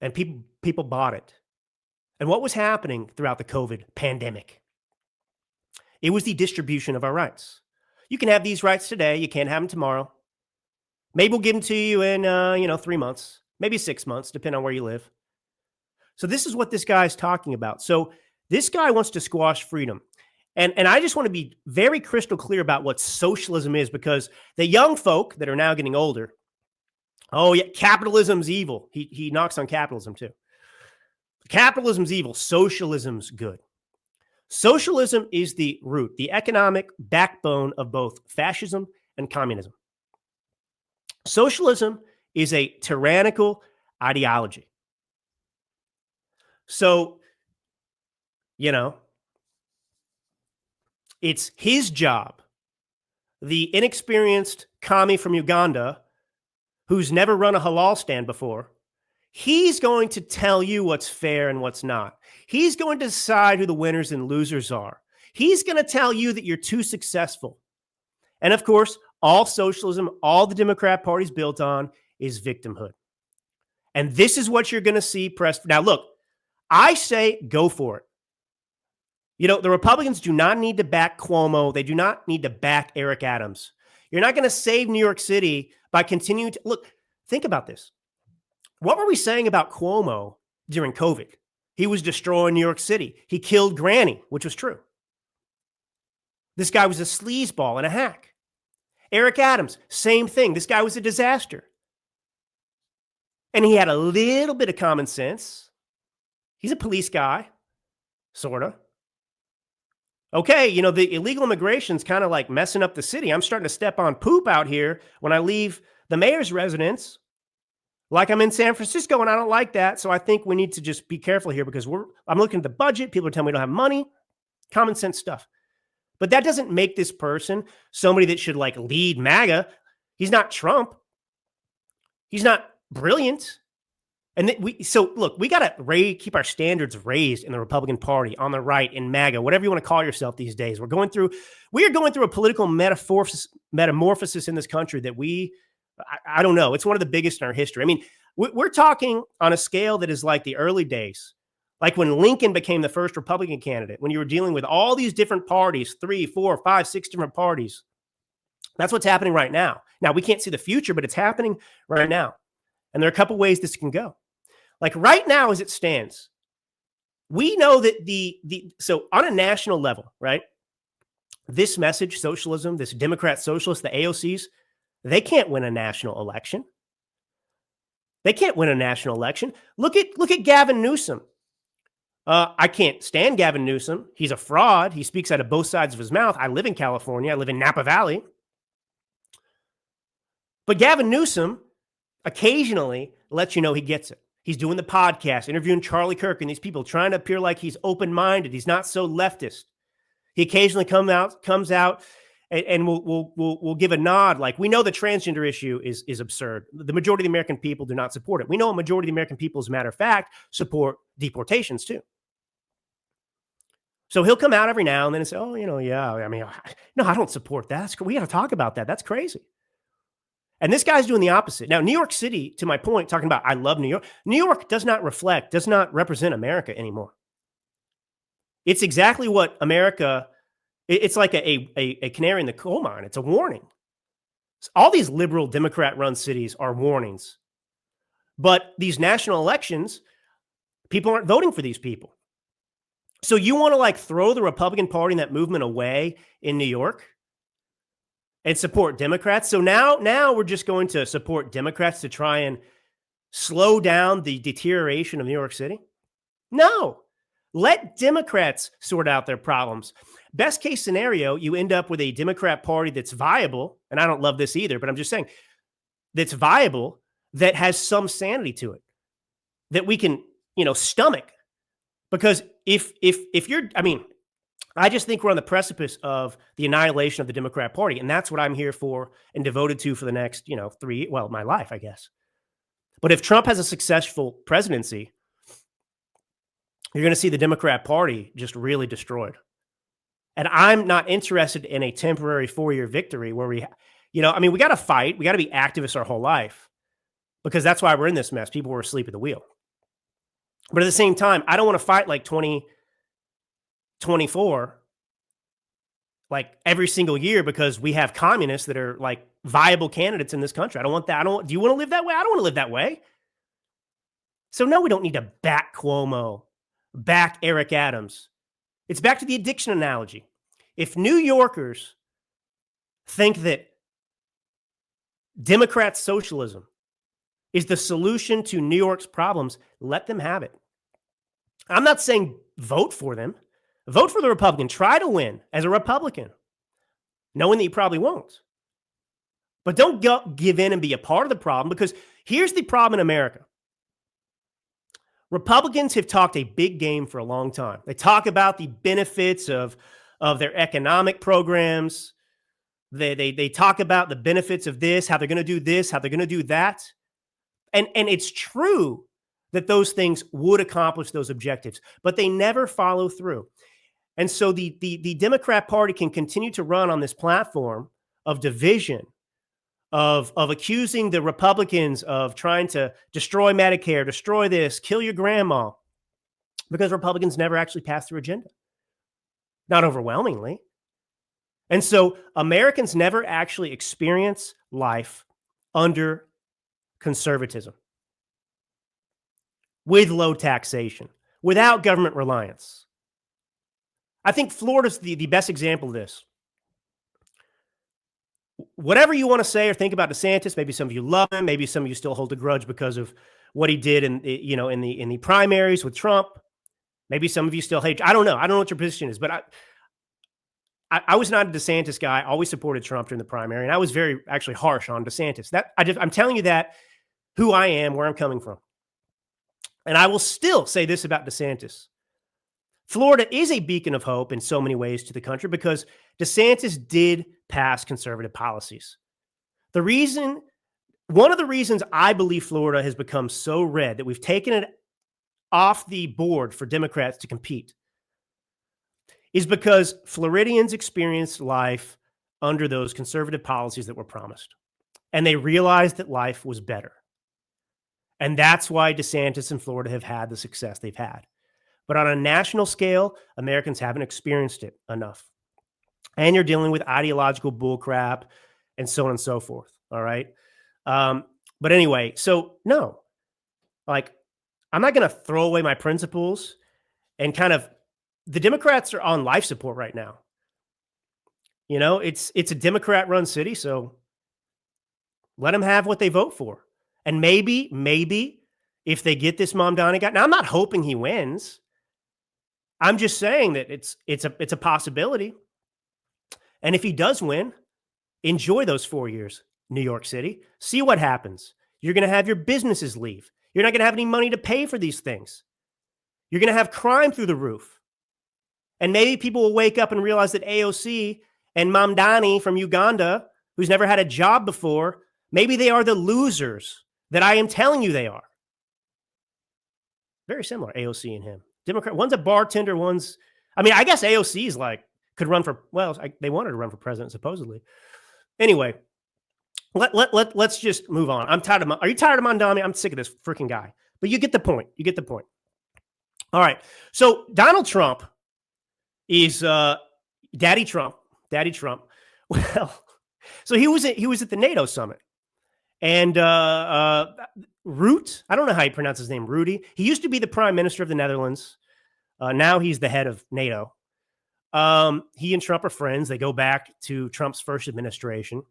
S1: And people bought it. And what was happening throughout the COVID pandemic? It was the distribution of our rights. You can have these rights today. You can't have them tomorrow. Maybe we'll give them to you in 3 months, maybe 6 months, depending on where you live. So this is what this guy is talking about. So this guy wants to squash freedom. And I just want to be very crystal clear about what socialism is, because the young folk that are now getting older, oh yeah, capitalism's evil. He knocks on capitalism too. Capitalism's evil. Socialism's good. Socialism is the root, the economic backbone of both fascism and communism. Socialism is a tyrannical ideology. So, it's his job, the inexperienced commie from Uganda who's never run a halal stand before, he's going to tell you what's fair and what's not. He's going to decide who the winners and losers are. He's going to tell you that you're too successful. And of course, all socialism, all the Democrat Party's built on is victimhood. And this is what you're going to see pressed. Now, look, I say go for it. The Republicans do not need to back Cuomo. They do not need to back Eric Adams. You're not going to save New York City by continuing to look. Think about this. What were we saying about Cuomo during COVID? He was destroying New York City. He killed Granny, which was true. This guy was a sleazeball and a hack. Eric Adams, same thing. This guy was a disaster. And he had a little bit of common sense. He's a police guy, sort of. Okay, the illegal immigration's kind of like messing up the city. I'm starting to step on poop out here when I leave the mayor's residence. Like I'm in San Francisco, and I don't like that. So I think we need to just be careful here, because I'm looking at the budget. People are telling me we don't have money. Common sense stuff. But that doesn't make this person somebody that should lead MAGA. He's not Trump. He's not brilliant. And look, we got to keep our standards raised in the Republican Party, on the right, in MAGA, whatever you want to call yourself these days. We are going through a political metamorphosis in this country that I don't know. It's one of the biggest in our history. I mean, we're talking on a scale that is like the early days, like when Lincoln became the first Republican candidate, when you were dealing with all these different parties, 3, 4, 5, 6 different parties. That's what's happening right now. Now, we can't see the future, but it's happening right now. And there are a couple ways this can go. Like right now, as it stands, we know that so on a national level, right? This message, socialism, this Democrat socialist, the AOCs, they can't win a national election. They can't win a national election. Look at Gavin Newsom. I can't stand Gavin Newsom. He's a fraud. He speaks out of both sides of his mouth. I live in California. I live in Napa Valley. But Gavin Newsom occasionally lets you know he gets it. He's doing the podcast, interviewing Charlie Kirk and these people, trying to appear like he's open-minded. He's not so leftist. He occasionally comes out and we'll give a nod. Like, we know the transgender issue is absurd. The majority of the American people do not support it. We know a majority of the American people, as a matter of fact, support deportations too. So he'll come out every now and then and say, oh, yeah, I mean, no, I don't support that. We got to talk about that. That's crazy. And this guy's doing the opposite. Now, New York City, to my point, talking about I love New York. New York does not represent America anymore. It's exactly what America, it's like a canary in the coal mine. It's a warning. All these liberal Democrat-run cities are warnings. But these national elections, people aren't voting for these people. So you want to like throw the Republican Party and that movement away in New York and support Democrats? So now we're just going to support Democrats to try and slow down the deterioration of New York City? No. Let Democrats sort out their problems. Best case scenario, you end up with a Democrat Party that's viable, and I don't love this either, but I'm just saying that's viable, that has some sanity to it, that we can, stomach. Because if you're, I just think we're on the precipice of the annihilation of the Democrat Party, and that's what I'm here for and devoted to for the next, my life, I guess. But if Trump has a successful presidency, you're going to see the Democrat Party just really destroyed. And I'm not interested in a temporary 4-year victory where we got to fight. We got to be activists our whole life, because that's why we're in this mess. People were asleep at the wheel. But at the same time, I don't want to fight like 2024, like every single year, because we have communists that are like viable candidates in this country. I don't want that. Do you want to live that way? I don't want to live that way. So no, we don't need to back Cuomo, back Eric Adams. It's back to the addiction analogy. If New Yorkers think that Democrat socialism is the solution to New York's problems, let them have it. I'm not saying vote for them. Vote for the Republican. Try to win as a Republican, knowing that you probably won't. But don't give in and be a part of the problem, because here's the problem in America. Republicans have talked a big game for a long time. They talk about the benefits of their economic programs. They talk about the benefits of this, how they're going to do this, how they're going to do that. And it's true that those things would accomplish those objectives, but they never follow through. And so the Democrat Party can continue to run on this platform of division, of accusing the Republicans of trying to destroy Medicare, destroy this, kill your grandma, because Republicans never actually pass their agenda. Not overwhelmingly. And so Americans never actually experience life under conservatism, with low taxation, without government reliance. I think Florida's the best example of this. Whatever you want to say or think about DeSantis, maybe some of you love him, maybe some of you still hold a grudge because of what he did in the primaries with Trump. Maybe some of you still hate. I don't know. I don't know what your position is, but I was not a DeSantis guy. I always supported Trump during the primary, and I was very actually harsh on DeSantis. I'm telling you that who I am, where I'm coming from. And I will still say this about DeSantis. Florida is a beacon of hope in so many ways to the country, because DeSantis did pass conservative policies. One of the reasons I believe Florida has become so red, that we've taken it off the board for Democrats to compete, is because Floridians experienced life under those conservative policies that were promised. And they realized that life was better. And that's why DeSantis and Florida have had the success they've had. But on a national scale, Americans haven't experienced it enough. And you're dealing with ideological bullcrap and so on and so forth. All right. But anyway, so no, like, I'm not going to throw away my principles, and the Democrats are on life support right now. It's a Democrat run city. So let them have what they vote for. And maybe if they get this Mamdani guy, now I'm not hoping he wins. I'm just saying that it's a possibility. And if he does win, enjoy those 4 years, New York City. See what happens. You're going to have your businesses leave. You're not going to have any money to pay for these things. You're going to have crime through the roof. And maybe people will wake up and realize that AOC and Mamdani from Uganda, who's never had a job before, maybe they are the losers that I am telling you they are. Very similar, AOC and him. Democrat, one's a bartender, I guess AOC's could run for, they wanted to run for president, supposedly. Anyway, let's just move on. I'm tired of, are you tired of Mamdani? I'm sick of this freaking guy. But you get the point. All right. So Donald Trump is Daddy Trump. Well, so he was at the NATO Summit. And Rutte, I don't know how you pronounce his name, Rutte. He used to be the prime minister of the Netherlands. Now he's the head of NATO. He and Trump are friends. They go back to Trump's first administration.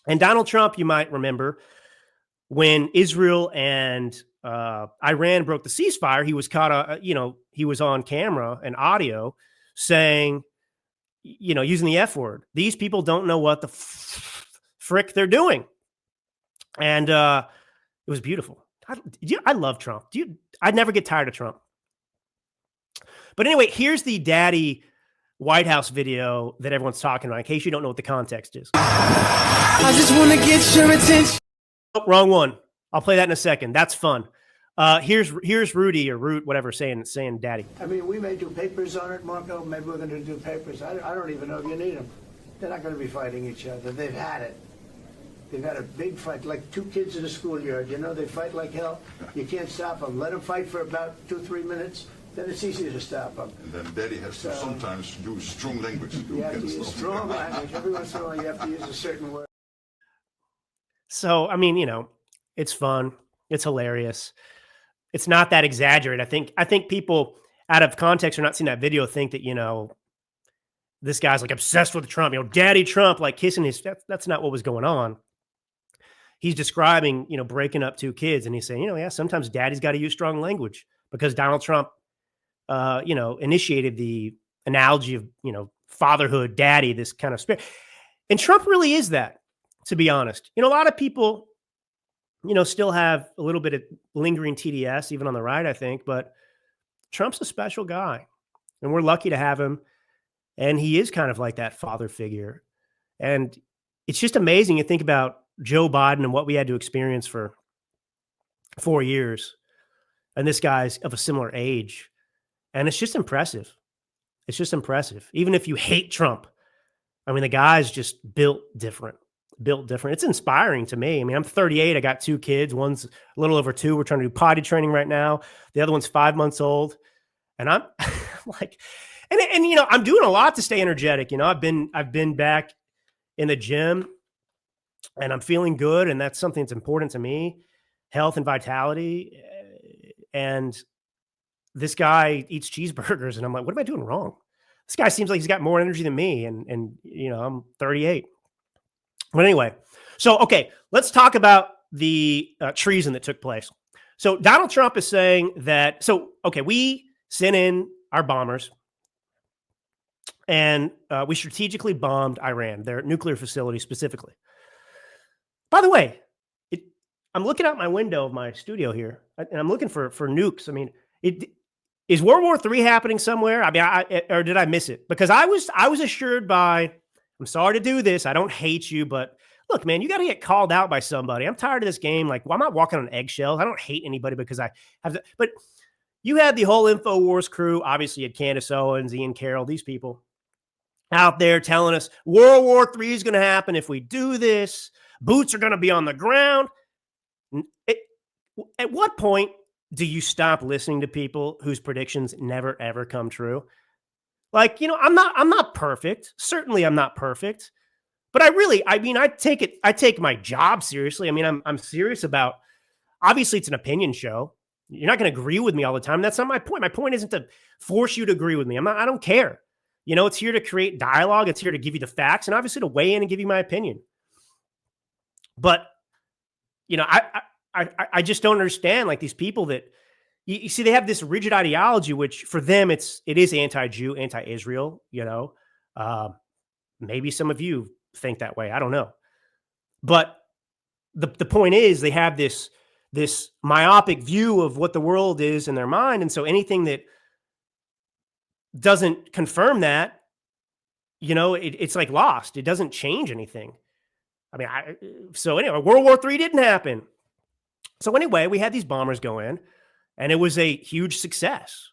S1: And Donald Trump, you might remember, when Israel and Iran broke the ceasefire, he was caught, he was on camera and audio saying, using the F word. These people don't know what the frick they're doing. And it was beautiful. I love Trump. I'd never get tired of Trump. But anyway, here's the daddy White House video that everyone's talking about, in case you don't know what the context is.
S9: I just want to get your attention.
S1: Oh, wrong one. I'll play that in a second. That's fun. Here's Rutte or Root, whatever, saying daddy.
S10: I mean, we may do papers on it, Marco. Maybe we're going to do papers. I don't even know if you need them. They're not going to be fighting each other. They've had it. They've had a big fight, like two kids in a schoolyard. They fight like hell. You can't stop them. Let them fight for about 2-3 minutes. Then it's easy to stop them.
S11: And then Daddy has to sometimes do strong language.
S10: You have to use strong language. Every once in a while, you have to use a certain word.
S1: So, I mean, it's fun. It's hilarious. It's not that exaggerated. I think people out of context are not seeing that video think that, this guy's like obsessed with Trump, Daddy Trump, like kissing his, that's not what was going on. He's describing, breaking up two kids. And he's saying, yeah, sometimes daddy's got to use strong language because Donald Trump, initiated the analogy of, fatherhood, daddy, this kind of spirit. And Trump really is that, to be honest. A lot of people, still have a little bit of lingering TDS, even on the right, I think, but Trump's a special guy and we're lucky to have him. And he is kind of like that father figure. And it's just amazing to think about Joe Biden and what we had to experience for 4 years. And this guy's of a similar age. And it's just impressive. It's just impressive. Even if you hate Trump, I mean, the guy's just built different. It's inspiring to me. I mean, I'm 38. I got 2 kids. One's a little over 2. We're trying to do potty training right now. The other one's 5 months old. And I'm like, and I'm doing a lot to stay energetic. I've been back in the gym and I'm feeling good. And that's something that's important to me, health and vitality. And this guy eats cheeseburgers and I'm like, what am I doing wrong? This guy seems like he's got more energy than me. And I'm 38. But anyway, so, okay, let's talk about the treason that took place. So Donald Trump is saying that, we sent in our bombers and we strategically bombed Iran, their nuclear facility specifically. By the way, I'm looking out my window of my studio here and I'm looking for nukes. I mean, is World War III happening somewhere? I mean, or did I miss it? Because I was assured by, I'm sorry to do this, I don't hate you, but look, man, you got to get called out by somebody. I'm tired of this game. Like, well, I'm not walking on eggshells. I don't hate anybody because I have to, but you had the whole InfoWars crew. Obviously, you had Candace Owens, Ian Carroll, these people out there telling us World War III is going to happen if we do this. Boots are going to be on the ground. At what point do you stop listening to people whose predictions never, ever come true? Like, I'm not perfect. Certainly I'm not perfect, but I take my job seriously. I mean, I'm serious about, obviously it's an opinion show. You're not going to agree with me all the time. That's not my point. My point isn't to force you to agree with me. I don't care. It's here to create dialogue. It's here to give you the facts and obviously to weigh in and give you my opinion. But, I just don't understand, like, these people that you see, they have this rigid ideology, which for them, it is anti-Jew, anti-Israel, maybe some of you think that way. I don't know. But the point is they have this myopic view of what the world is in their mind. And so anything that doesn't confirm that, it's like lost. It doesn't change anything. I mean, so anyway, World War III didn't happen. So anyway, we had these bombers go in and it was a huge success.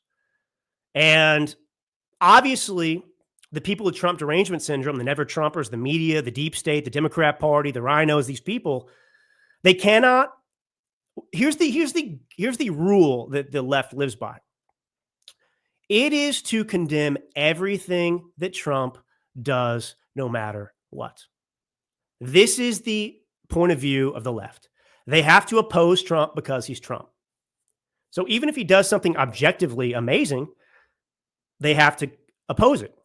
S1: And obviously the people with Trump derangement syndrome, the never Trumpers, the media, the deep state, the Democrat Party, the rhinos, these people, they cannot. Here's the rule that the left lives by. It is to condemn everything that Trump does, no matter what. This is the point of view of the left. They have to oppose Trump because he's Trump. So even if he does something objectively amazing, they have to oppose it.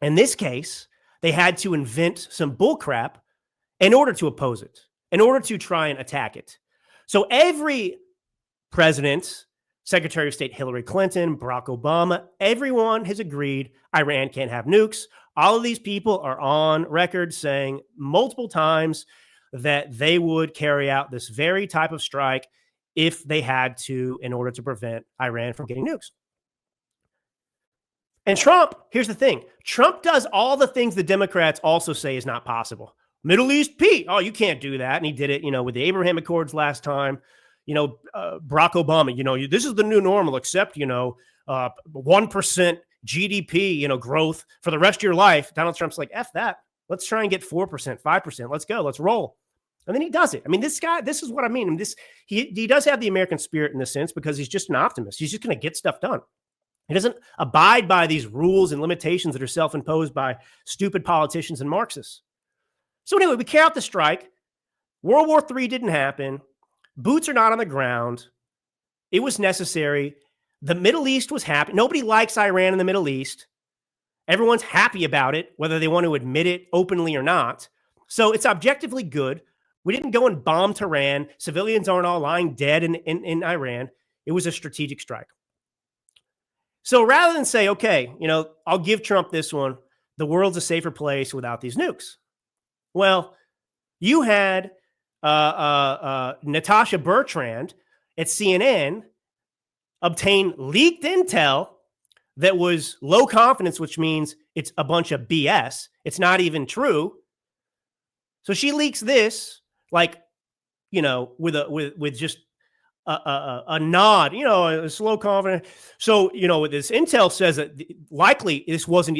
S1: In this case, they had to invent some bullcrap in order to oppose it, in order to try and attack it. So every president, Secretary of State Hillary Clinton, Barack Obama, everyone has agreed Iran can't have nukes. All of these people are on record saying multiple times that they would carry out this very type of strike if they had to in order to prevent Iran from getting nukes. And Trump, here's the thing. Trump does all the things the Democrats also say is not possible. Middle East peace. Oh, you can't do that. And he did it, with the Abraham Accords last time. Barack Obama, this is the new normal, except, 1% GDP, growth for the rest of your life. Donald Trump's like, F that. Let's try and get 4%, 5%. Let's go. Let's roll. And then he does it. I mean, this guy, this is what I mean. He does have the American spirit in this sense because he's just an optimist. He's just going to get stuff done. He doesn't abide by these rules and limitations that are self-imposed by stupid politicians and Marxists. So anyway, we carry out the strike. World War III didn't happen. Boots are not on the ground. It was necessary. The Middle East was happy. Nobody likes Iran in the Middle East. Everyone's happy about it, whether they want to admit it openly or not. So it's objectively good. We didn't go and bomb Tehran. Civilians aren't all lying dead in Iran. It was a strategic strike. So rather than say, okay, I'll give Trump this one, the world's a safer place without these nukes. Well, you had Natasha Bertrand at CNN obtain leaked intel that was low confidence, which means it's a bunch of BS. It's not even true. So she leaks this, with just a nod, a slow confidence. So, this intel says that likely this wasn't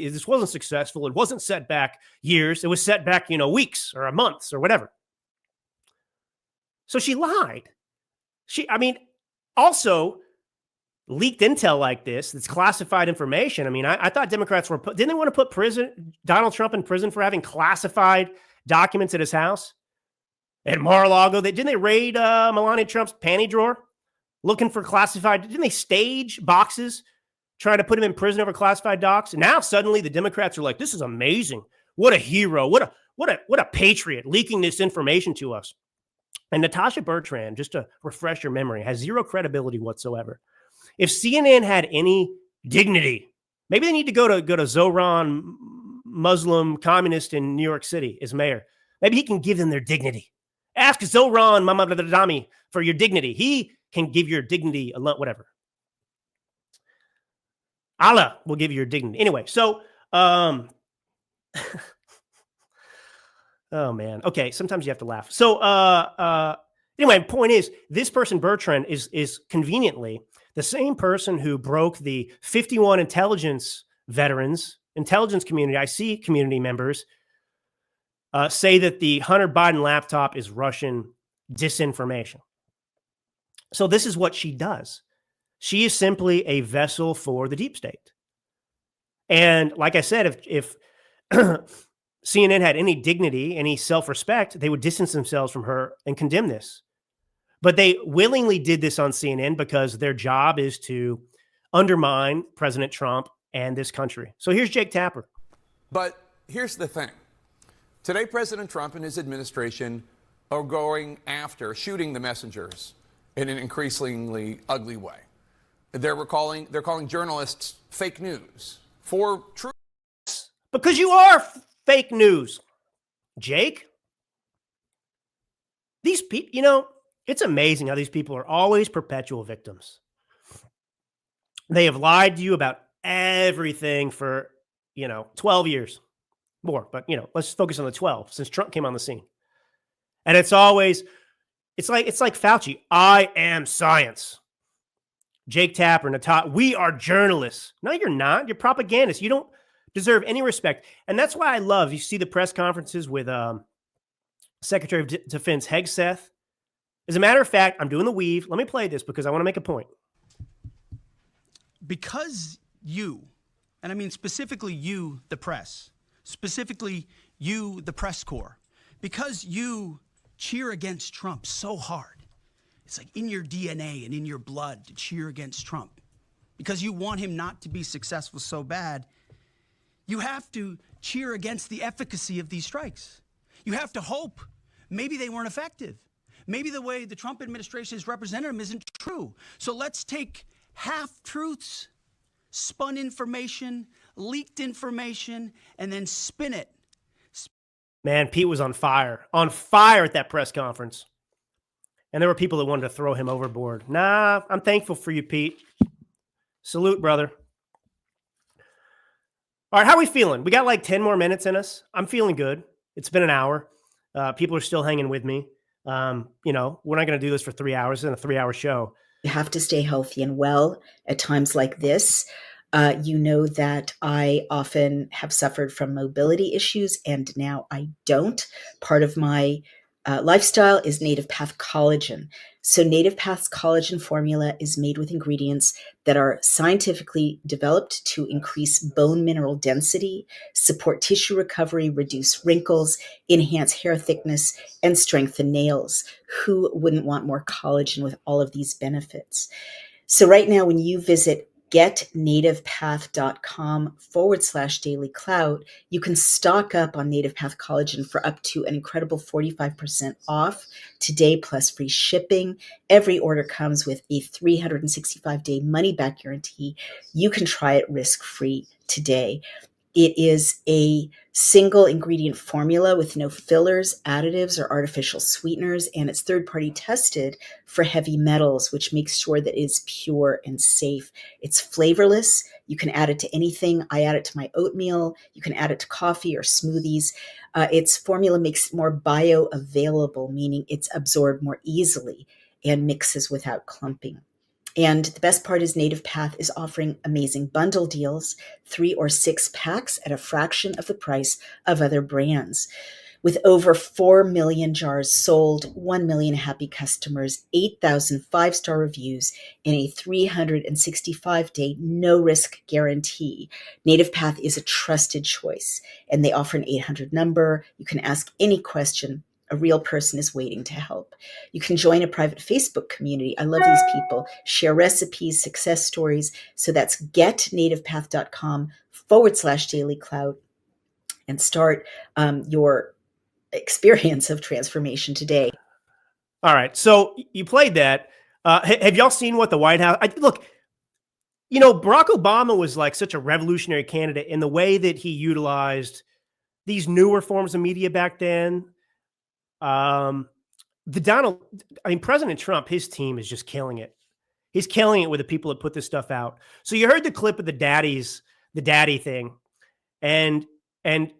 S1: successful. It wasn't set back years. It was set back, weeks or months or whatever. So she lied. Also leaked intel like this, that's classified information. I thought Democrats didn't they want to put Donald Trump in prison for having classified documents at his house? At Mar-a-Lago, didn't they raid Melania Trump's panty drawer looking for classified? Didn't they stage boxes trying to put him in prison over classified docs? And now suddenly the Democrats are like, "This is amazing! What a hero! What a patriot leaking this information to us." And Natasha Bertrand, just to refresh your memory, has zero credibility whatsoever. If CNN had any dignity, maybe they need to go to Zohran, Muslim communist in New York City as mayor. Maybe he can give them their dignity. Ask Zohran Mamdani for your dignity. He can give your dignity a lot, whatever. Allah will give you your dignity. Anyway, so, oh man. Okay, sometimes you have to laugh. So, anyway, point is, this person, Bertrand, is conveniently the same person who broke the 51 intelligence community, IC community members, say that the Hunter Biden laptop is Russian disinformation. So this is what she does. She is simply a vessel for the deep state. And like I said, if CNN had any dignity, any self-respect, they would distance themselves from her and condemn this. But they willingly did this on CNN because their job is to undermine President Trump and this country. So here's Jake Tapper.
S12: But here's the thing. Today, President Trump and his administration are going after shooting the messengers in an increasingly ugly way. They're calling journalists fake news for truth.
S1: Because you are fake news, Jake. These people, it's amazing how these people are always perpetual victims. They have lied to you about everything for, 12 years. More, but let's focus on the 12 since Trump came on the scene. And it's like Fauci. I am science. Jake Tapper, Natasha, we are journalists. No, you're not. You're propagandists. You don't deserve any respect. And that's why I love, you see the press conferences with Secretary of Defense Hegseth. As a matter of fact, I'm doing the weave. Let me play this because I want to make a point.
S13: Because you, and I mean specifically you, the press, specifically you, the press corps, because you cheer against Trump so hard. It's like in your DNA and in your blood to cheer against Trump. because you want him not to be successful so bad, you have to cheer against the efficacy of these strikes. You have to hope maybe they weren't effective. Maybe the way the Trump administration has represented them isn't true. So let's take half-truths, spun information, leaked information, and then spin it.
S1: Man, Pete was on fire at that press conference. And there were people that wanted to throw him overboard. Nah, I'm thankful for you, Pete. Salute, brother. All right, how are we feeling? We got like 10 more minutes in us. I'm feeling good. It's been an hour. People are still hanging with me. You know, we're not going to do this for 3 hours. It's a 3-hour show.
S14: You have to stay healthy and well at times like this. You know that I often have suffered from mobility issues, and now I don't. Part of my lifestyle is Native Path collagen. So Native Path's collagen formula is made with ingredients that are scientifically developed to increase bone mineral density, support tissue recovery, reduce wrinkles, enhance hair thickness, and strengthen nails. Who wouldn't want more collagen with all of these benefits? So right now, when you visit getnativepath.com/dailyclout, you can stock up on Native Path collagen for up to an incredible 45% off today, plus free shipping. Every order comes with a 365-day money-back guarantee. You can try it risk-free today. It is a single ingredient formula with no fillers, additives, or artificial sweeteners, and it's third-party tested for heavy metals, which makes sure that it is pure and safe. It's flavorless. You can add it to anything. I add it to my oatmeal. You can add it to coffee or smoothies. Its formula makes it more bioavailable, meaning it's absorbed more easily and mixes without clumping. And the best part is Native Path is offering amazing bundle deals, 3 or 6 packs at a fraction of the price of other brands. With over 4 million jars sold, 1 million happy customers, 8,000 5-star reviews, and a 365-day no-risk guarantee, Native Path is a trusted choice, and they offer an 800 number. You can ask any question. A real person is waiting to help. You can join a private Facebook community. I love these people. Share recipes, success stories. So that's getnativepath.com/dailyclout and start your experience of transformation today.
S1: All right. So you played that. Have y'all seen what the White House... look, you know, Barack Obama was like such a revolutionary candidate in the way that he utilized these newer forms of media back then. President Trump, his team is just killing it. He's killing it with the people that put this stuff out. So you heard the clip of the daddy thing. And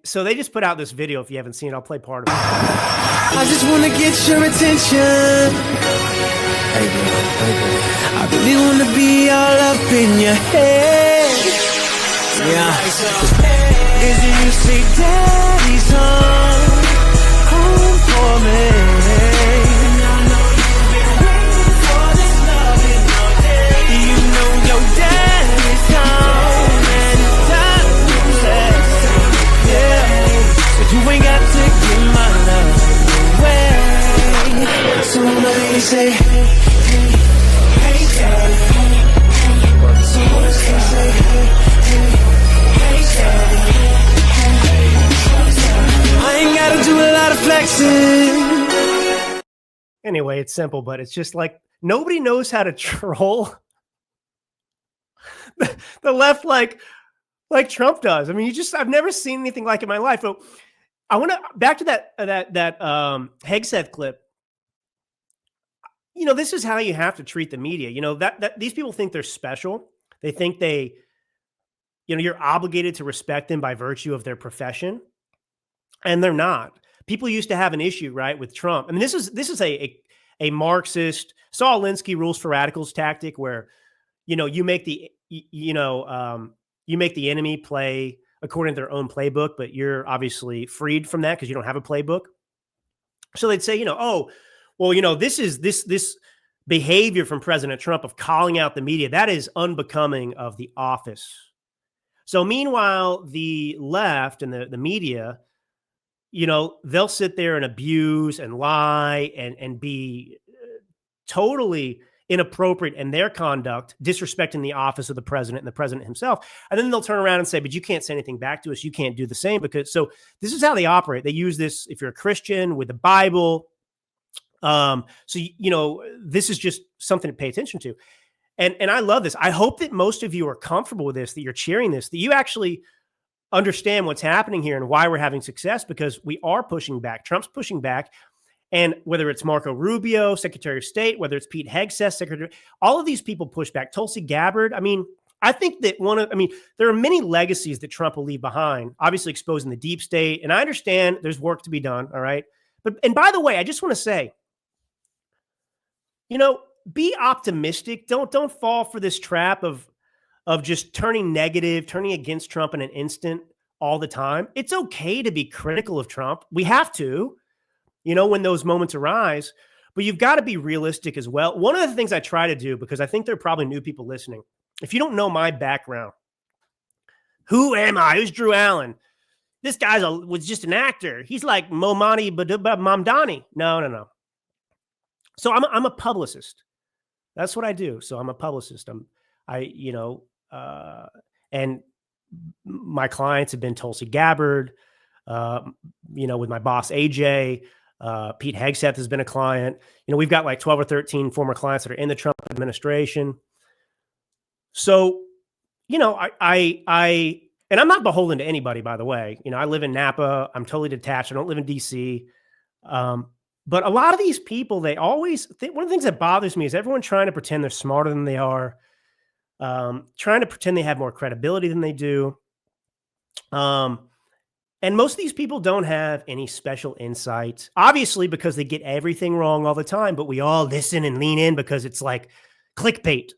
S1: so they just put out this video. If you haven't seen it, I'll play part of it.
S9: I just want to get your attention. Hey girl, I really want to be all up in your head. Yeah. Is it you say daddy's home? For me. And I know you've been waiting for this loving all day. You know your dad is home and time to say, yeah. So you ain't got to give my love away. So let me say, hey, hey, daddy. So let me say, hey, hey, daddy. I ain't gotta do a lot of flexing.
S1: Anyway, it's simple, but it's just like nobody knows how to troll the left like Trump does. I mean, I've never seen anything like it in my life. So I want to back to that Hegseth clip. You know, this is how you have to treat the media. You know, that these people think they're special. They think you're obligated to respect them by virtue of their profession. And they're not. People used to have an issue, right, with Trump. I mean, this is a Marxist Saul Alinsky rules for radicals tactic where, you know, you make the enemy play according to their own playbook, but you're obviously freed from that because you don't have a playbook. So they'd say, you know, oh, well, you know, this behavior from President Trump of calling out the media, that is unbecoming of the office. So meanwhile, the left and the media, you know, they'll sit there and abuse and lie and be totally inappropriate in their conduct, disrespecting the office of the president and the president himself. And then they'll turn around and say, but you can't say anything back to us. You can't do the same because, so this is how they operate. They use this, if you're a Christian, with the Bible. This is just something to pay attention to. And I love this. I hope that most of you are comfortable with this, that you're cheering this, that you actually understand what's happening here and why we're having success, because we are pushing back. Trump's pushing back. And whether it's Marco Rubio, Secretary of State, whether it's Pete Hegseth, Secretary, all of these people push back. Tulsi Gabbard. I mean, I think that there are many legacies that Trump will leave behind, obviously exposing the deep state. And I understand there's work to be done. All right. And by the way, I just want to say, be optimistic. Don't fall for this trap of just turning negative, turning against Trump in an instant all the time. It's okay to be critical of Trump. We have to, when those moments arise, but you've got to be realistic as well. One of the things I try to do, because I think there are probably new people listening, if you don't know my background, who am I? Who's Drew Allen? This guy was just an actor. He's like Mamdani. No. So I'm a publicist. That's what I do. So I'm a publicist. And my clients have been Tulsi Gabbard, with my boss, AJ. Pete Hegseth has been a client. We've got like 12 or 13 former clients that are in the Trump administration. So, and I'm not beholden to anybody, by the way. I live in Napa. I'm totally detached. I don't live in DC. But a lot of these people, they always think, one of the things that bothers me is everyone trying to pretend they're smarter than they are, trying to pretend they have more credibility than they do. And most of these people don't have any special insight, obviously, because they get everything wrong all the time, but we all listen and lean in because it's like clickbait.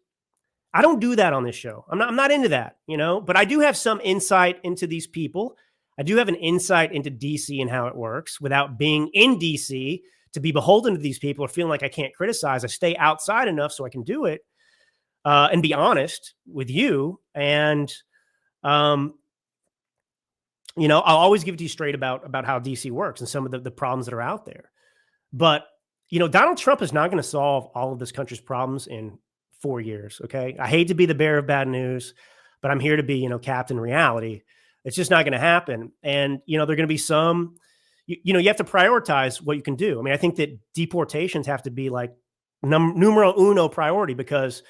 S1: I don't do that on this show. I'm not into that, but I do have some insight into these people. I do have an insight into DC and how it works without being in DC to be beholden to these people or feeling like I can't criticize. I stay outside enough so I can do it and be honest with you. And, I'll always give it to you straight about how DC works and some of the problems that are out there. But, Donald Trump is not going to solve all of this country's problems in 4 years. Okay. I hate to be the bearer of bad news, but I'm here to be, Captain Reality. It's just not going to happen. And, there are going to be some, you have to prioritize what you can do. I mean, I think that deportations have to be like numero uno priority, because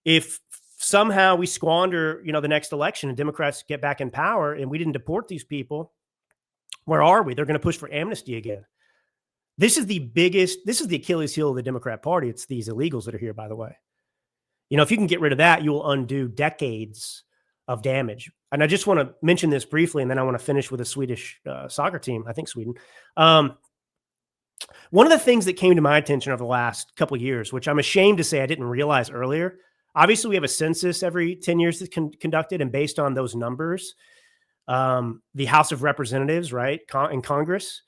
S1: if somehow we squander, the next election and Democrats get back in power and we didn't deport these people, where are we? They're going to push for amnesty again. This is the Achilles heel of the Democrat Party. It's these illegals that are here, by the way. If you can get rid of that, you will undo decades of damage. And I just want to mention this briefly, and then I want to finish with a Swedish soccer team. I think Sweden. One of the things that came to my attention over the last couple of years, which I'm ashamed to say I didn't realize earlier. Obviously, we have a census every 10 years that's conducted, and based on those numbers, the House of Representatives, right, in Congress,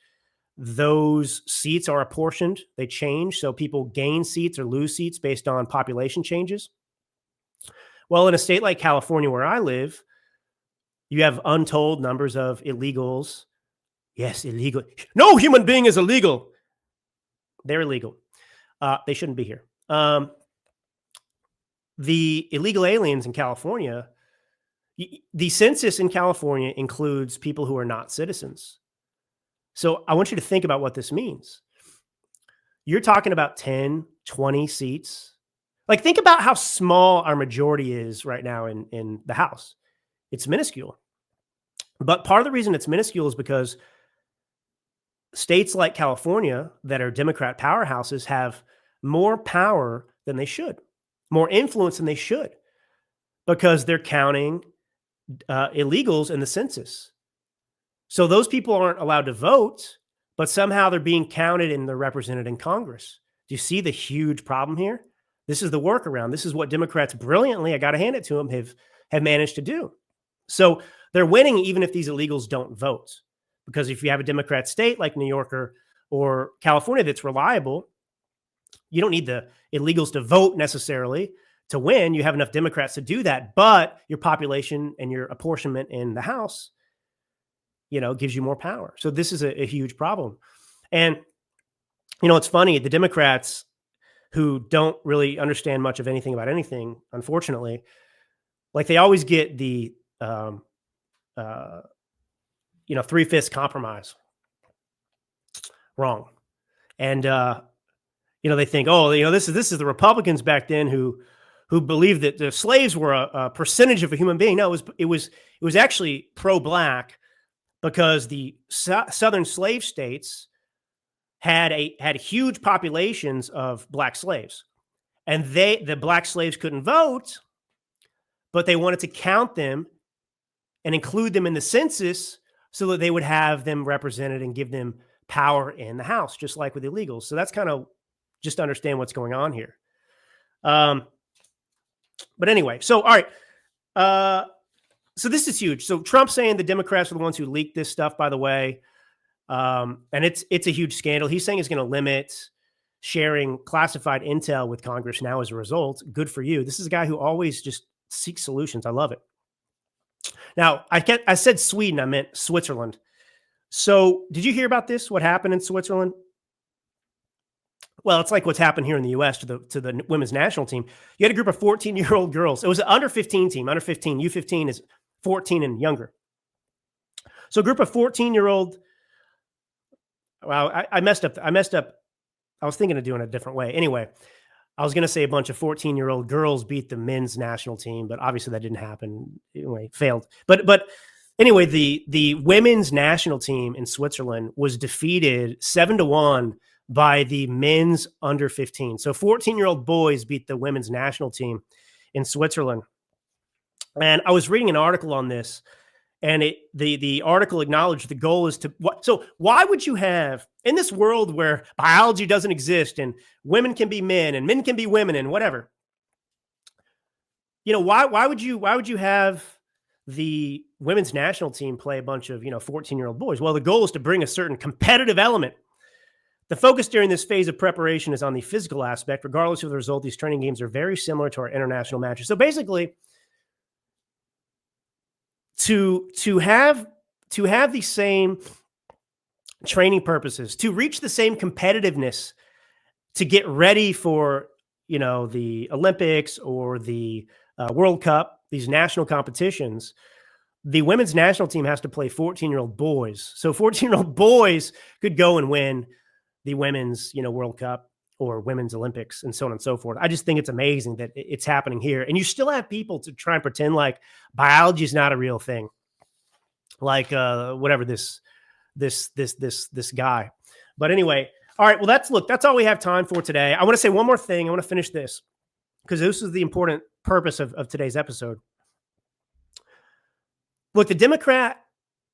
S1: those seats are apportioned. They change, so people gain seats or lose seats based on population changes. Well, in a state like California, where I live, you have untold numbers of illegals. Yes, illegal. No human being is illegal. They're illegal. They shouldn't be here. The illegal aliens in California, the census in California includes people who are not citizens. So I want you to think about what this means. You're talking about 10, 20 seats. Like, think about how small our majority is right now in the House. It's minuscule. But part of the reason it's minuscule is because states like California that are Democrat powerhouses have more power than they should, more influence than they should, because they're counting illegals in the census. So those people aren't allowed to vote, but somehow they're being counted and they're represented in Congress. Do you see the huge problem here? This is the workaround. This is what Democrats brilliantly, I got to hand it to them, have managed to do. So they're winning even if these illegals don't vote. Because if you have a Democrat state like New York or California that's reliable, you don't need the illegals to vote necessarily to win. You have enough Democrats to do that, but your population and your apportionment in the House, gives you more power. So this is a huge problem. And, it's funny, the Democrats, who don't really understand much of anything about anything, unfortunately, like they always get the, 3/5 compromise wrong. And, they think, oh, this is the Republicans back then who believed that the slaves were a percentage of a human being. No, it was actually pro-black because the southern slave states had huge populations of black slaves, and the black slaves couldn't vote, but they wanted to count them and include them in the census so that they would have them represented and give them power in the House, just like with illegals. So that's kind of just to understand what's going on here. But anyway, so all right. So this is huge. So Trump's saying the Democrats are the ones who leaked this stuff, by the way. And it's a huge scandal. He's saying he's going to limit sharing classified intel with Congress now as a result. Good for you. This is a guy who always just seeks solutions. I love it. Now, I said Sweden, I meant Switzerland. So did you hear about this? What happened in Switzerland? Well, it's like what's happened here in the U.S. to the women's national team. You had a group of 14-year-old girls. It was an under 15 team. Under 15, U15 is 14 and younger. So a group of 14-year-old. Wow, I messed up. I was thinking of doing it a different way. Anyway, I was going to say a bunch of 14-year-old girls beat the men's national team, but obviously that didn't happen. Anyway, failed. But anyway, the women's national team in Switzerland was defeated 7-1 by the men's under 15. So 14-year-old boys beat the women's national team in Switzerland. And I was reading an article on this, and the article acknowledged the goal is to what? So why would you have in this world where biology doesn't exist and women can be men and men can be women and whatever? Why would you have the women's national team play a bunch of 14-year-old boys? Well, the goal is to bring a certain competitive element. The focus during this phase of preparation is on the physical aspect. Regardless of the result, these training games are very similar to our international matches. So basically, to have the same training purposes, to reach the same competitiveness, to get ready for the Olympics or the World Cup, these national competitions, the women's national team has to play 14-year-old boys. So 14-year-old boys could go and win the women's World Cup or women's Olympics and so on and so forth. I just think it's amazing that it's happening here. And you still have people to try and pretend like biology is not a real thing. Like whatever this guy. But anyway, all right, well that's all we have time for today. I want to say one more thing. I want to finish this because this is the important purpose of today's episode. Look, the Democrat,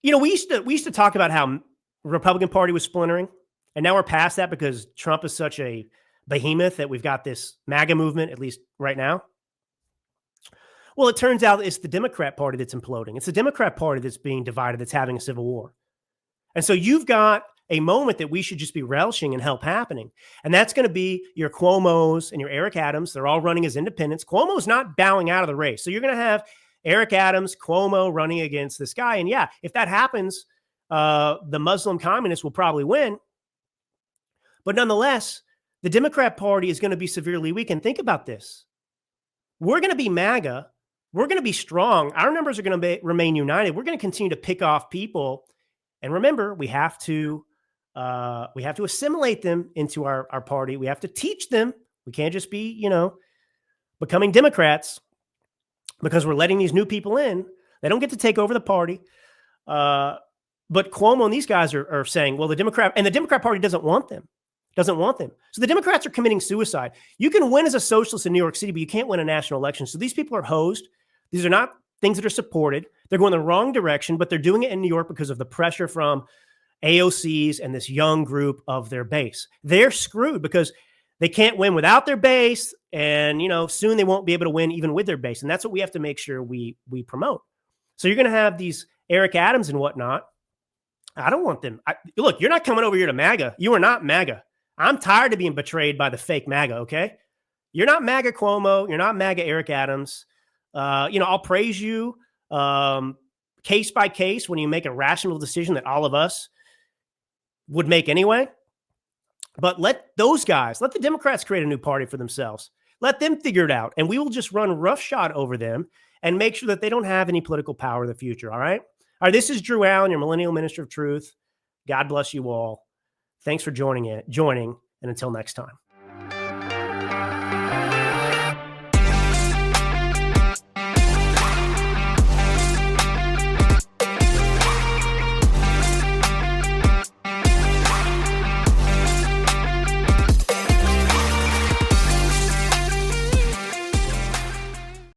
S1: we used to talk about how Republican Party was splintering. And now we're past that because Trump is such a behemoth that we've got this MAGA movement, at least right now. Well, it turns out it's the Democrat Party that's imploding. It's the Democrat Party that's being divided, that's having a civil war. And so you've got a moment that we should just be relishing and help happening. And that's going to be your Cuomos and your Eric Adams. They're all running as independents. Cuomo's not bowing out of the race. So you're going to have Eric Adams, Cuomo running against this guy. And yeah, if that happens, the Muslim communists will probably win. But nonetheless, the Democrat Party is going to be severely weakened. Think about this. We're going to be MAGA. We're going to be strong. Our numbers are going to remain united. We're going to continue to pick off people. And remember, we have to assimilate them into our party. We have to teach them. We can't just be, becoming Democrats because we're letting these new people in. They don't get to take over the party. But Cuomo and these guys are saying, well, the Democrat Party doesn't want them. So the Democrats are committing suicide. You can win as a socialist in New York City, but you can't win a national election. So these people are hosed. These are not things that are supported. They're going the wrong direction, but they're doing it in New York because of the pressure from AOCs and this young group of their base. They're screwed because they can't win without their base. And, soon they won't be able to win even with their base. And that's what we have to make sure we promote. So you're going to have these Eric Adams and whatnot. I don't want them. Look, you're not coming over here to MAGA. You are not MAGA. I'm tired of being betrayed by the fake MAGA, okay? You're not MAGA Cuomo. You're not MAGA Eric Adams. I'll praise you case by case when you make a rational decision that all of us would make anyway. But let those guys, let the Democrats create a new party for themselves. Let them figure it out. And we will just run roughshod over them and make sure that they don't have any political power in the future. All right. All right. This is Drew Allen, your Millennial Minister of Truth. God bless you all. Thanks for joining. And until next time.